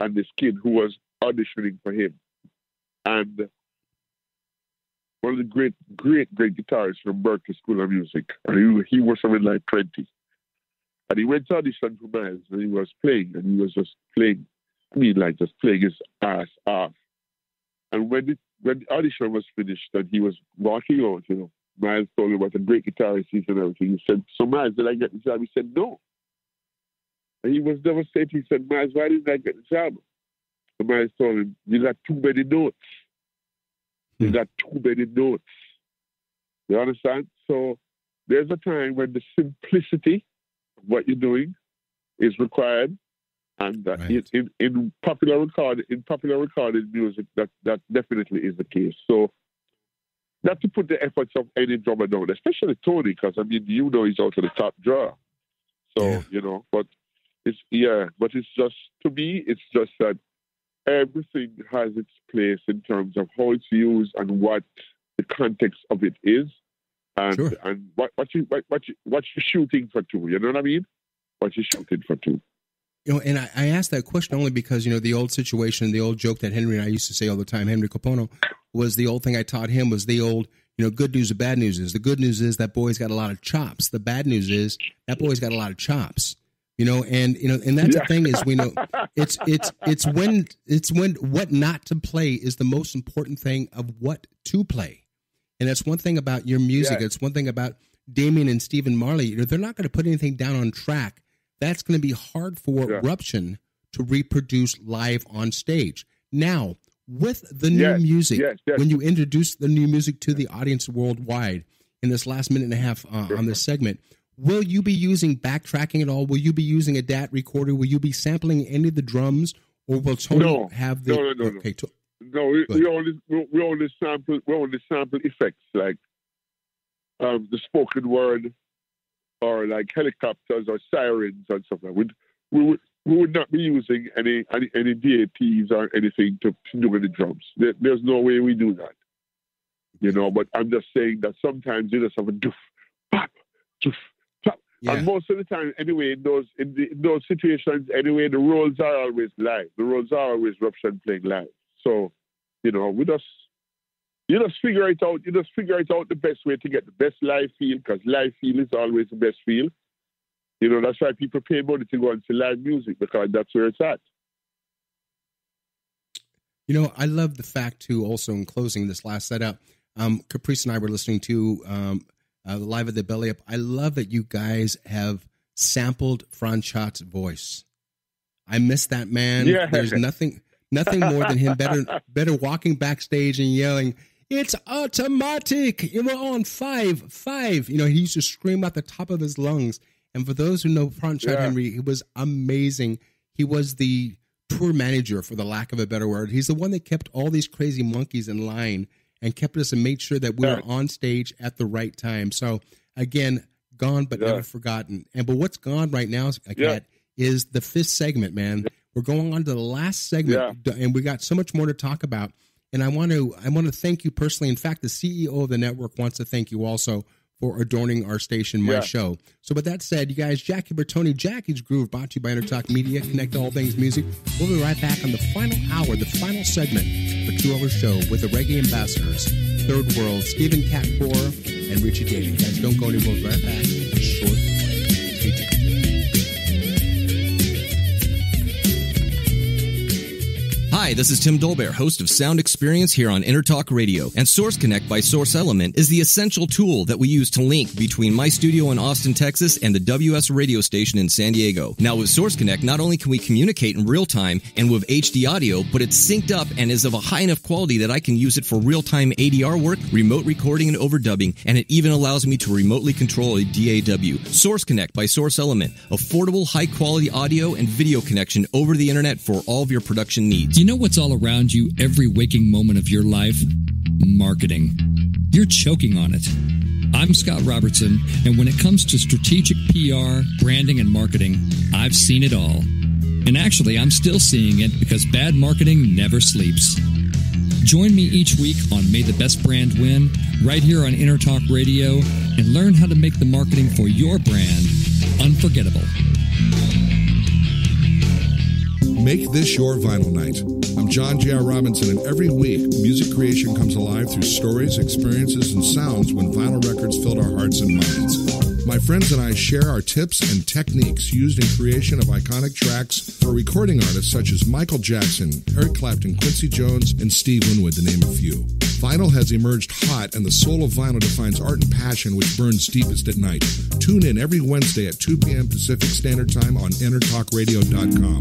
and this kid who was auditioning for him. And one of the great guitarists from Berklee School of Music. And he was something like 20. And he went to audition for Miles, and he was playing, and he was just playing. I mean, like just playing his ass off. And when the audition was finished and he was walking out, you know, Miles told him what a great guitarist he is and everything. He said, "So Miles, did I get the job?" He said, "No." And he was devastated. He said, "Miles, why didn't I get the job?" And Miles told him, "You got too many notes. You got too many notes." You understand? So there's a time when the simplicity of what you're doing is required. And in popular recorded music, that definitely is the case. So not to put the efforts of any drummer down, especially Tony, because I mean, you know, he's out of the top drawer. So you know, but it's just, to me, it's just that everything has its place in terms of how it's used and what the context of it is, and and what you're shooting for too. You know what I mean? What you're shooting for too. You know, and I asked that question only because, you know, the old situation, the old joke that Henry and I used to say all the time, Henry Kapono, was the old thing I taught him was the old, you know, good news or bad news is. The good news is that boy's got a lot of chops. The bad news is that boy's got a lot of chops. You know, and that's the thing is, we know it's when what not to play is the most important thing of what to play. And that's one thing about your music. It's one thing about Damien and Stephen Marley. You know, they're not going to put anything down on track. That's going to be hard for Eruption to reproduce live on stage. Now, with the new music, when you introduce the new music to the audience worldwide in this last minute and a half on this segment, will you be using backtracking at all? Will you be using a DAT recorder? Will you be sampling any of the drums, or will Tony have the? No. Okay, we only sample effects like the spoken word, or like helicopters or sirens and stuff like that. We would not be using any DATs or anything to do with the drums. There's no way we do that. You know, but I'm just saying that sometimes you just have a doof, pop, doof, pop. Yeah. And most of the time, anyway, in those situations, anyway, the roles are always live. The roles are always Eruption playing live. So, you know, you just figure it out. You just figure it out the best way to get the best live feel, because live feel is always the best feel. You know, that's why people pay money to go and see live music, because that's where it's at. You know, I love the fact, too, also in closing this last setup, Caprice and I were listening to Live at the Belly Up. I love that you guys have sampled Franchot's voice. I miss that man. Yeah. There's nothing more than him better walking backstage and yelling, "It's automatic! We're on 5-5." You know, he used to scream out the top of his lungs. And for those who know Franchot Henry, he was amazing. He was the tour manager, for the lack of a better word. He's the one that kept all these crazy monkeys in line and kept us and made sure that we were on stage at the right time. So, again, gone but never forgotten. But what's gone right now, Kat, is the fifth segment, man. We're going on to the last segment, and we got so much more to talk about. And I want to thank you personally. In fact, the CEO of the network wants to thank you also for adorning our station, my show. So with that said, you guys, Jackie Bertoni, Jackie's Groove, brought to you by Intertalk Media. Connect to all things music. We'll be right back on the final hour, the final segment of a 2-hour show with the Reggae Ambassadors, Third World, Stephen Catcore, and Richie Daly. Guys, don't go anywhere. We'll be right back. A short break. Stay tuned. Hi, this is Tim Dolbear, host of Sound Experience here on Intertalk Radio. And Source Connect by Source Element is the essential tool that we use to link between my studio in Austin, Texas, and the WS radio station in San Diego. Now, with Source Connect, not only can we communicate in real time and with HD audio, but it's synced up and is of a high enough quality that I can use it for real-time ADR work, remote recording, and overdubbing, and it even allows me to remotely control a DAW. Source Connect by Source Element. Affordable, high-quality audio and video connection over the internet for all of your production needs. You know what's all around you every waking moment of your life? Marketing. You're choking on it. I'm Scott Robertson, and when it comes to strategic PR, branding, and marketing, I've seen it all. And actually, I'm still seeing it because bad marketing never sleeps. Join me each week on May the Best Brand Win, right here on Intertalk Radio, and learn how to make the marketing for your brand unforgettable. Make this your vinyl night. I'm John J.R. Robinson, and every week, music creation comes alive through stories, experiences, and sounds when vinyl records filled our hearts and minds. My friends and I share our tips and techniques used in creation of iconic tracks for recording artists such as Michael Jackson, Eric Clapton, Quincy Jones, and Steve Winwood, to name a few. Vinyl has emerged hot, and the soul of vinyl defines art and passion which burns deepest at night. Tune in every Wednesday at 2 p.m. Pacific Standard Time on intertalkradio.com.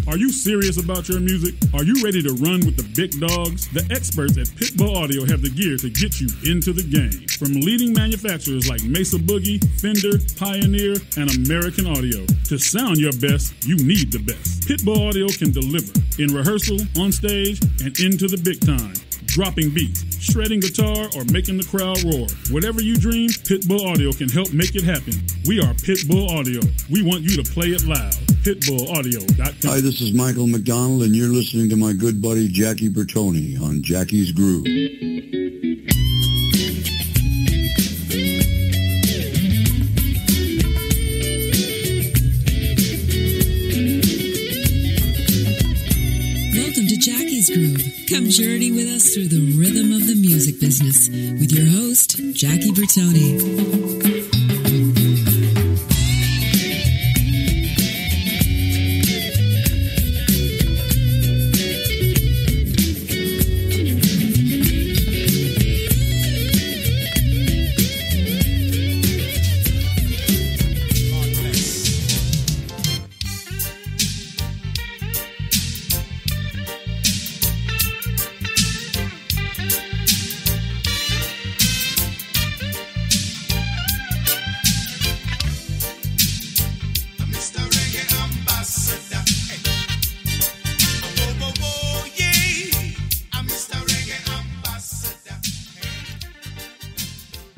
Are you serious about your music? Are you ready to run with the big dogs? The experts at Pitbull Audio have the gear to get you into the game. From leading manufacturers like Mesa Boogie, Fender, Pioneer, and American Audio. To sound your best, you need the best. Pitbull Audio can deliver in rehearsal, on stage, and into the big time. Dropping beats, shredding guitar, or making the crowd roar. Whatever you dream, Pitbull Audio can help make it happen. We are Pitbull Audio. We want you to play it loud. PitbullAudio.com. Hi, this is Michael McDonald, and you're listening to my good buddy Jackie Bertoni on Jackie's Groove. Jackie's Groove. Come journey with us through the rhythm of the music business with your host, Jackie Bertoni.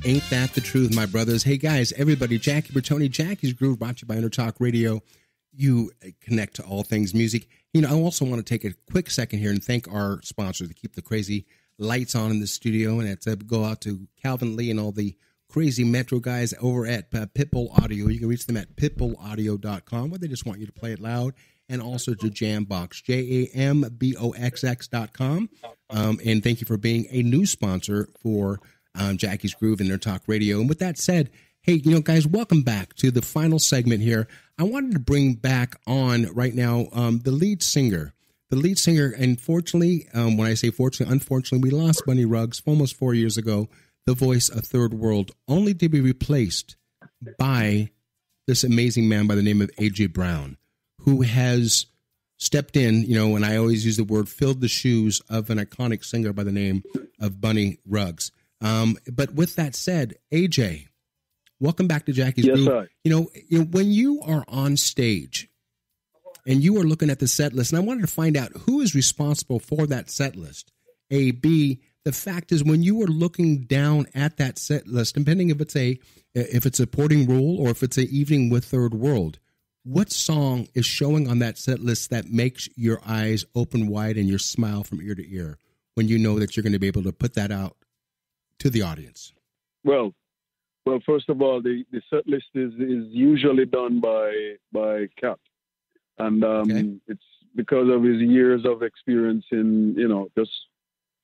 Ain't that the truth, my brothers? Hey, guys, everybody, Jackie Bertoni, Jackie's Groove, brought to you by Intertalk Radio. You connect to all things music. You know, I also want to take a quick second here and thank our sponsors to keep the crazy lights on in the studio, and it's go out to Calvin Lee and all the crazy Metro guys over at Pitbull Audio. You can reach them at pitbullaudio.com, where they just want you to play it loud, and also to Jambox, JAMBOXX.com. And thank you for being a new sponsor for Jackie's Groove and Intertalk Radio. And with that said, hey, you know, guys, welcome back to the final segment here. I wanted to bring back on right now the lead singer. The lead singer, unfortunately, when I say fortunately, unfortunately, we lost Bunny Ruggs almost 4 years ago, the voice of Third World, only to be replaced by this amazing man by the name of A.J. Brown, who has stepped in, you know, and I always use the word, filled the shoes of an iconic singer by the name of Bunny Ruggs. But with that said, AJ, welcome back to Jackie's Groove. Sir. You know, when you are on stage and you are looking at the set list, and I wanted to find out who is responsible for that set list. A, B, the fact is when you are looking down at that set list, depending if it's a Porting Rule or if it's an Evening with Third World, what song is showing on that set list that makes your eyes open wide and your smile from ear to ear when you know that you're going to be able to put that out to the audience? Well, first of all, the set list is usually done by Cap, and it's because of his years of experience in, you know, just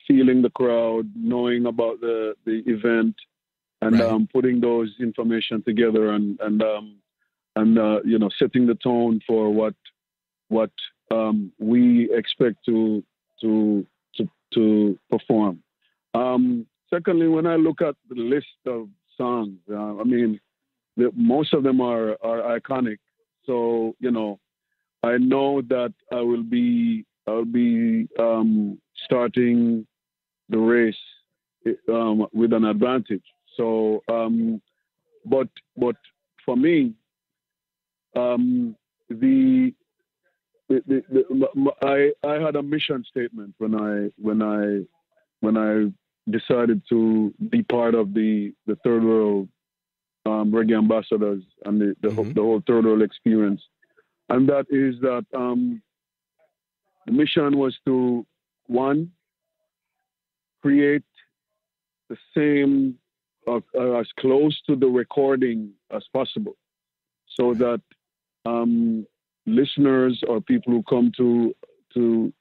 feeling the crowd, knowing about the event, and right. Putting those information together and you know, setting the tone for what we expect to perform. Secondly, when I look at the list of songs, I mean, most of them are iconic. So, you know, I know that I'll be starting the race with an advantage. So, but for me, I had a mission statement when I decided to be part of the Third World Reggae Ambassadors and the whole Third World experience. And that is that the mission was to, one, create the same, as close to the recording as possible, so that listeners or people who come to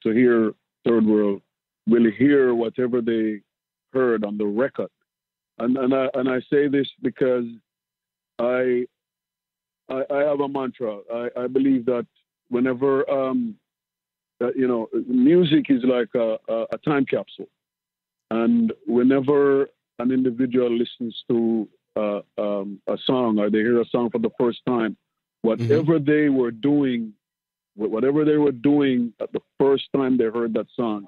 hear Third World will hear whatever they heard on the record. And I say this because I have a mantra. I believe that whenever music is like a time capsule, and whenever an individual listens to a song or they hear a song for the first time, whatever they were doing at the first time they heard that song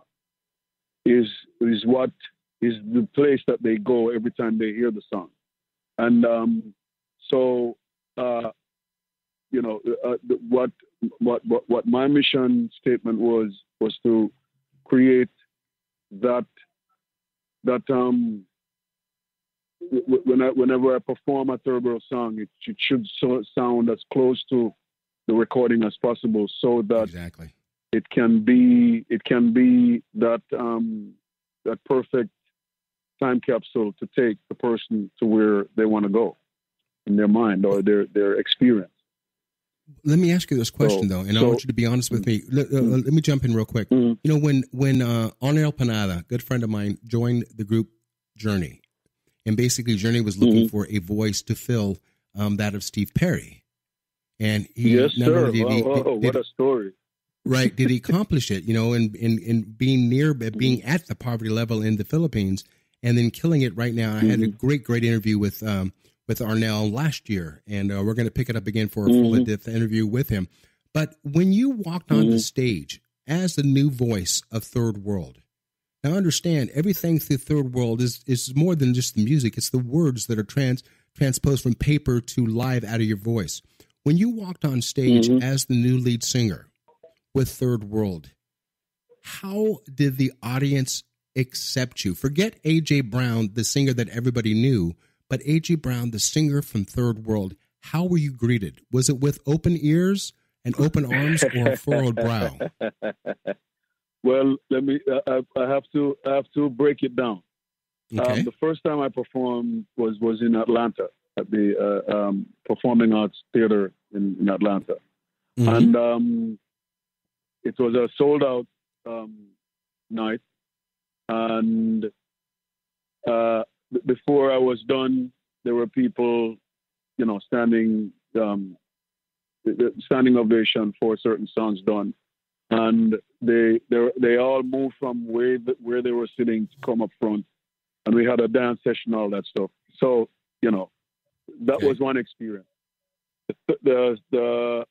is what is the place that they go every time they hear the song. And what my mission statement was to create that whenever I perform a Third World song, it should sound as close to the recording as possible, so that it can be that perfect time capsule to take the person to where they want to go in their mind or their experience. Let me ask you this question, though, and I want you to be honest with me. Let me jump in real quick. You know, when Onel Panada, a good friend of mine, joined the group Journey, and basically Journey was looking for a voice to fill that of Steve Perry. And he, yes, sir. What a story. Right. Did he accomplish it, you know, in being at the poverty level in the Philippines and then killing it right now? I had a great interview with Arnell last year, and we're going to pick it up again for a full in-depth interview with him. But when you walked on the stage as the new voice of Third World, now understand everything through Third World is more than just the music. It's the words that are transposed from paper to live out of your voice. When you walked on stage as the new lead singer with Third World, how did the audience accept you? Forget A.J. Brown, the singer that everybody knew, but A.J. Brown, the singer from Third World. How were you greeted? Was it with open ears and open arms or a furrowed brow? Well, I have to break it down. Okay. The first time I performed was in Atlanta at the Performing Arts Theater in Atlanta. And it was a sold out night. And before I was done, there were people, you know, standing ovation for certain songs done. And they all moved from where they were sitting to come up front. And we had a dance session, all that stuff. So, you know, that was one experience. The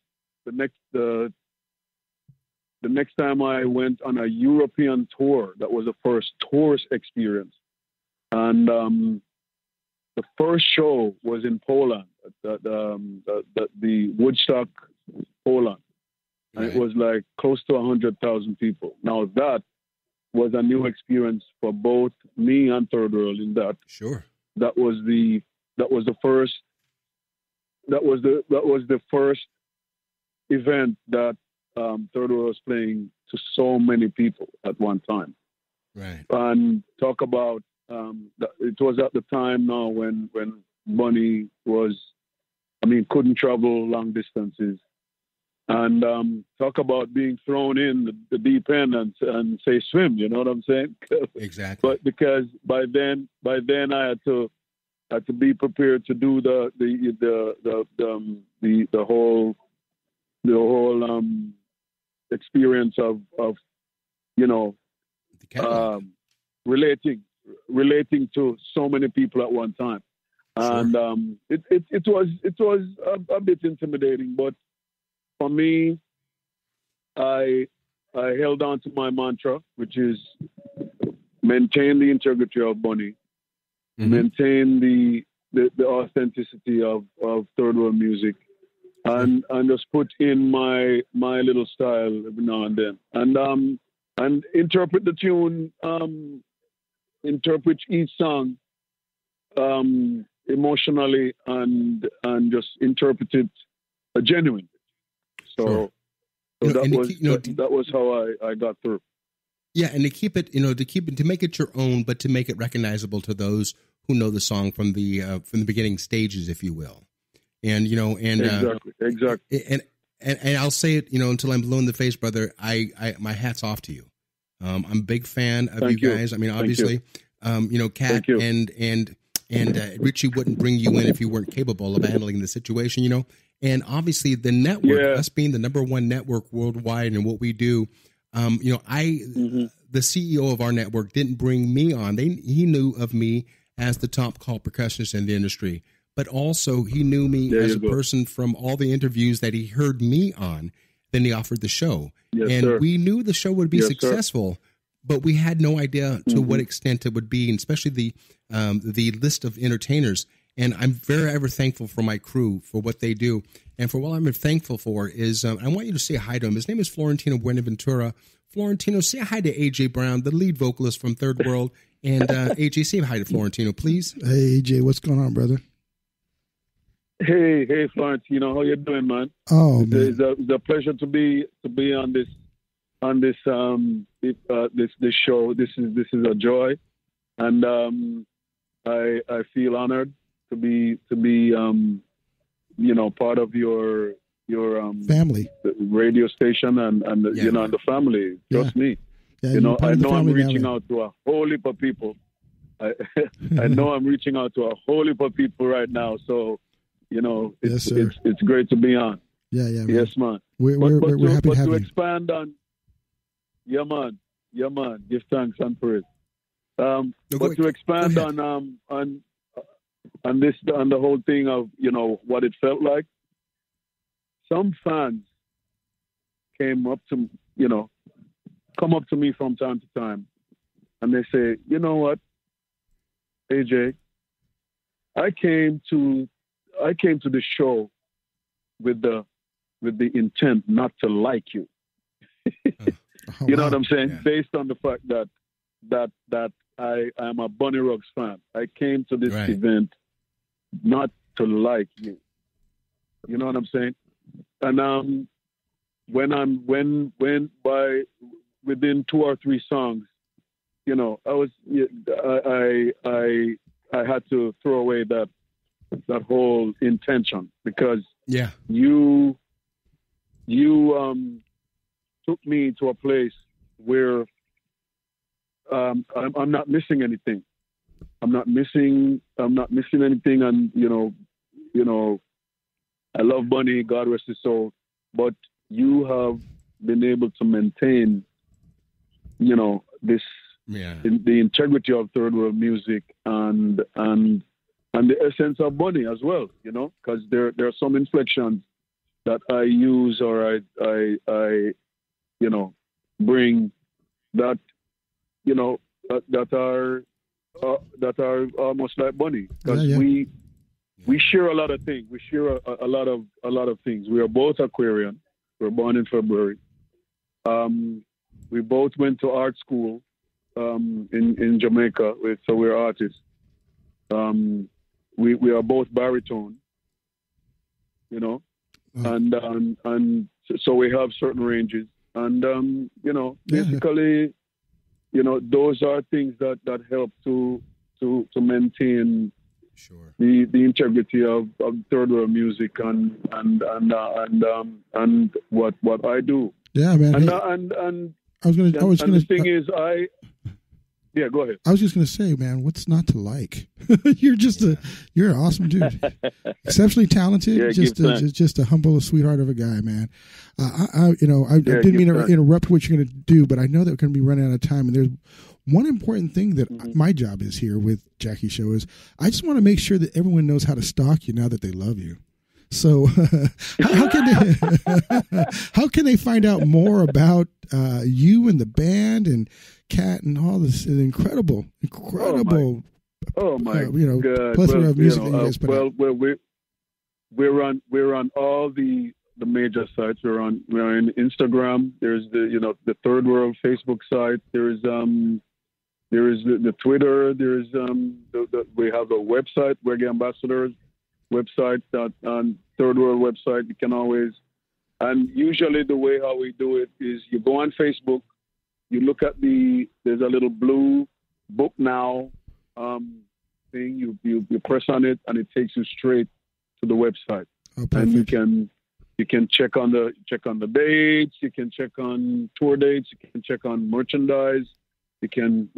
next time I went on a European tour, that was the first tourist experience. And the first show was in Poland, the Woodstock, Poland. And it was like close to 100,000 people. Now that was a new experience for both me and Third World in that. Sure. That was the first event that Third World was playing to so many people at one time. Right. And talk about it was at the time now when Bunny couldn't travel long distances. And talk about being thrown in the deep end and say swim. You know what I'm saying? Exactly. But because by then I had to be prepared to do the whole experience of you know relating to so many people at one time. Sure. And it was a bit intimidating, but for me, I held on to my mantra, which is maintain the integrity of Bunny, maintain the authenticity of Third World music, and just put in my little style every now and then, and interpret the tune, interpret each song emotionally, and just interpret it genuinely. So, sure. That was how I got through. Yeah, and to make it your own, but to make it recognizable to those who know the song from the beginning stages, if you will. And exactly. and I'll say it, until I'm blue in the face, brother. My hat's off to you. I'm a big fan of you guys. I mean, obviously, Kat and Richie wouldn't bring you in if you weren't capable of handling the situation, And obviously, the network, us being the number one network worldwide, and what we do, the CEO of our network didn't bring me on. He knew of me as the top call percussionist in the industry, but also he knew me as a person from all the interviews that he heard me on. Then he offered the show, we knew the show would be successful, but we had no idea to what extent it would be, and especially the list of entertainers. And I'm very ever thankful for my crew for what they do, and for what I'm thankful for is I want you to say hi to him. His name is Florentino Buenaventura. Florentino, say hi to AJ Brown, the lead vocalist from Third World, and AJ, say hi to Florentino, please. Hey AJ, what's going on, brother? Hey, Florentino, how you doing, man? Oh, man. It's a pleasure to be on this this show. This is a joy, and I feel honored to be part of your family, radio station, and the family. Trust me. Yeah, I know I'm reaching out to a whole heap of people. I know I'm reaching out to a whole heap of people right now. So. It's great to be on. Yeah, man. Yes, man. We're happy to have you. Expand on, man. Give thanks and praise. But to expand on this, on the whole thing of what it felt like. Some fans come up to me from time to time, and they say, "You know what, AJ, I came to the show with the intent not to like you." You know what I'm saying? Yeah. Based on the fact that I am a Bunny Ruggs fan. I came to this event not to like you. You know what I'm saying? And within 2 or 3 songs, I had to throw away that whole intention, because you took me to a place where I'm not missing anything. I'm not missing anything, and I love Bunny, God rest his soul, but you have been able to maintain this the integrity of Third World music and the essence of Bunny as well, because there are some inflections that I use or I bring that that are almost like Bunny, because we share a lot of things. We share a lot of things. We are both Aquarian. We were born in February. We both went to art school in Jamaica, so we're artists. We are both baritone, and so we have certain ranges, and basically, those are things that help to maintain the integrity of Third World music and what I do. Yeah, man. Yeah, go ahead. I was just going to say, man, what's not to like? You're an awesome dude, exceptionally talented, just a humble sweetheart of a guy, man. I didn't mean to interrupt what you're going to do, but I know that we're going to be running out of time. And there's one important thing that my job is here with Jackie Show is I just want to make sure that everyone knows how to stalk you now that they love you. So how can they find out more about you and the band and Kat and all this incredible God, plethora of music that you guys put out? We're on all the major sites. We're on Instagram. There's the Third World Facebook site. There is the Twitter. There's we have a website, Reggae Ambassadors website, that on Third World website. You can always, and usually the way how we do it is you go on Facebook, you look at there's a little blue book now thing. You press on it and it takes you straight to the website, and you can You can check on the dates. You can check on tour dates. You can check on merchandise. You can,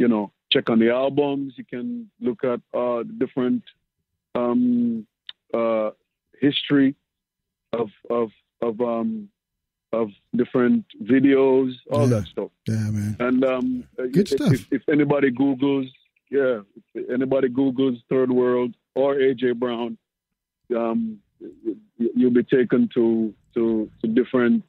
check on the albums. You can look at different history of different videos, all that stuff. Yeah, man. And good stuff. If anybody Googles, Third World or AJ Brown, you'll be taken to different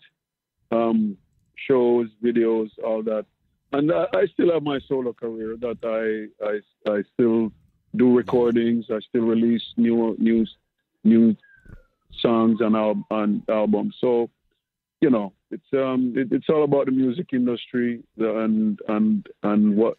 shows, videos, all that. And I still have my solo career that I still do recordings. I still release new songs and albums. So, it's all about the music industry and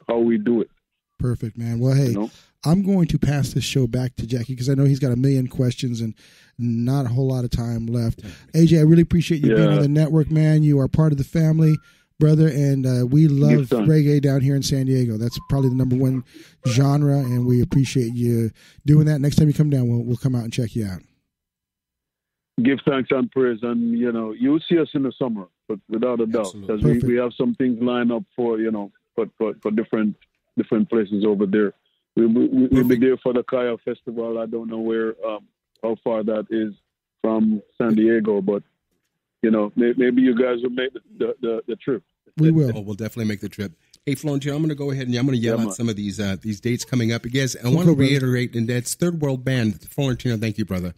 how we do it. Perfect, man. Well, hey, I'm going to pass this show back to Jackie because I know he's got a million questions and not a whole lot of time left. AJ, I really appreciate you being on the network, man. You are part of the family, brother, and we love reggae down here in San Diego. That's probably the number one genre, and we appreciate you doing that. Next time you come down, we'll come out and check you out. Give thanks and praise, and you'll see us in the summer, but without a doubt, because we have some things lined up for for different places over there. We'll be there for the Kaya Festival. I don't know where how far that is from San Diego, but maybe you guys will make the trip. We will. Oh, we'll definitely make the trip. Hey, Florentine, I'm going to go ahead and I'm going to yell out some of these dates coming up. Guys, I want to reiterate, and that's Third World Band. Florentino, thank you, brother.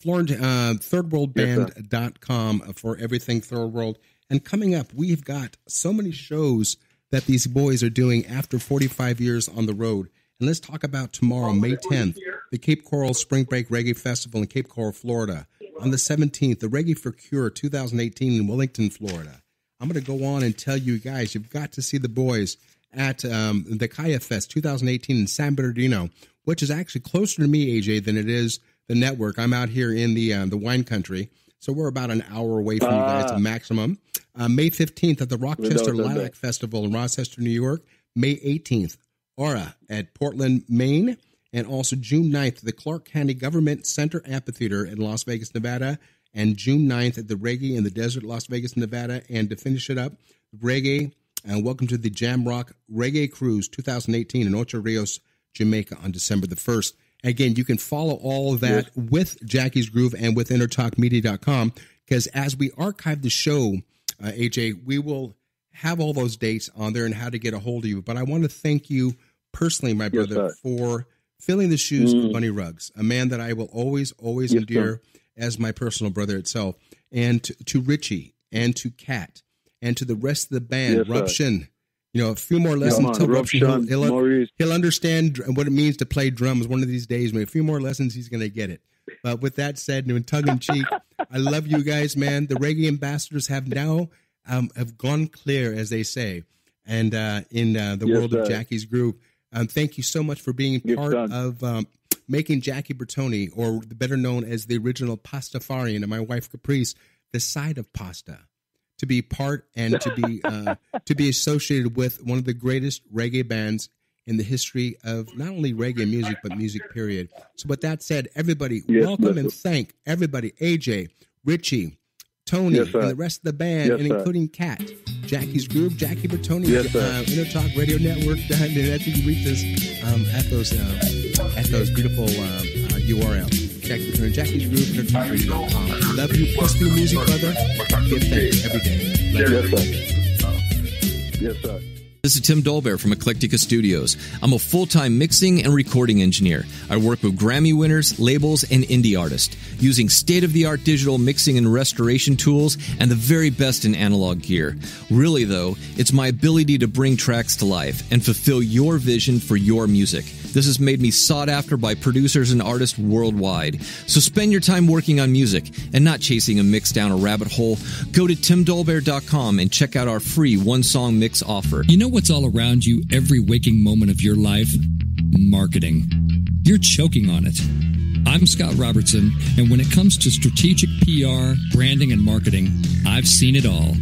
thirdworldband.com for everything Third World. And coming up, we've got so many shows that these boys are doing after 45 years on the road. And let's talk about tomorrow, May 10th, the Cape Coral Spring Break Reggae Festival in Cape Coral, Florida. On the 17th, the Reggae for Cure 2018 in Wellington, Florida. I'm going to go on and tell you guys, you've got to see the boys at the Kaya Fest 2018 in San Bernardino, which is actually closer to me, AJ, than it is the network. I'm out here in the wine country, so we're about an hour away from you guys to maximum. May 15th at the Rochester Lilac Festival in Rochester, New York. May 18th, Aura at Portland, Maine. And also June 9th, the Clark County Government Center Amphitheater in Las Vegas, Nevada. And June 9th at the Reggae in the Desert, Las Vegas, Nevada. And to finish it up, Reggae, and welcome to the Jam Rock Reggae Cruise 2018 in Ocho Rios, Jamaica on December the 1st. Again, you can follow all of that with Jackie's Groove and with InnerTalkMedia.com, because as we archive the show, AJ, we will have all those dates on there and how to get a hold of you. But I want to thank you personally, my brother, for filling the shoes of Bunny Ruggs, a man that I will always endear as my personal brother itself, and to Richie and to Kat and to the rest of the band, Ruption. A few more lessons till Ruption. He'll understand what it means to play drums one of these days. A few more lessons, he's going to get it. But with that said, in tongue-in-cheek, I love you guys, man. The Reggae Ambassadors have now have gone clear, as they say, and in the world of Jackie's Groove. Thank you so much for being part of making Jackie Bertoni, or better known as the original Pastafarian, and my wife Caprice, the side of pasta, to be part and to be associated with one of the greatest reggae bands in the history of not only reggae music, but music period. So with that said, everybody, welcome and thank everybody, AJ, Richie, Tony, and the rest of the band, and including Kat, Jackie's Groove, Jackie Bertoni, InnerTalk Radio Network. And I think you reach us at those beautiful URLs. Jackie Bertoni, Jackie's Groove, InnerTalkRadio.com. Love you. Peaceful music, brother. Give thanks every day. Yes, sir. This is Tim Dolbear from Eclectica Studios. I'm a full-time mixing and recording engineer. I work with Grammy winners, labels, and indie artists, using state-of-the-art digital mixing and restoration tools and the very best in analog gear. Really, though, it's my ability to bring tracks to life and fulfill your vision for your music. This has made me sought after by producers and artists worldwide. So spend your time working on music and not chasing a mix down a rabbit hole. Go to timdolbear.com and check out our free one-song mix offer. You know what's all around you every waking moment of your life? Marketing. You're choking on it. I'm Scott Robertson, and when it comes to strategic PR, branding, and marketing, I've seen it all.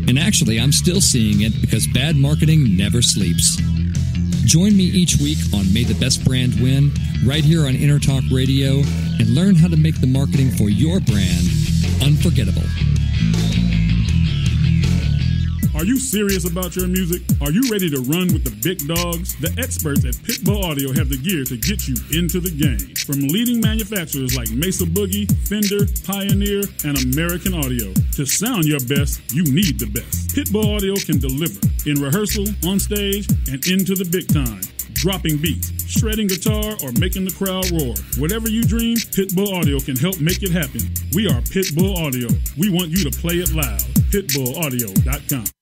And actually, I'm still seeing it because bad marketing never sleeps. Join me each week on May the Best Brand Win, right here on InnerTalk Radio, and learn how to make the marketing for your brand unforgettable. Are you serious about your music? Are you ready to run with the big dogs? The experts at Pitbull Audio have the gear to get you into the game. From leading manufacturers like Mesa Boogie, Fender, Pioneer, and American Audio. To sound your best, you need the best. Pitbull Audio can deliver in rehearsal, on stage, and into the big time. Dropping beats, shredding guitar, or making the crowd roar. Whatever you dream, Pitbull Audio can help make it happen. We are Pitbull Audio. We want you to play it loud. PitbullAudio.com.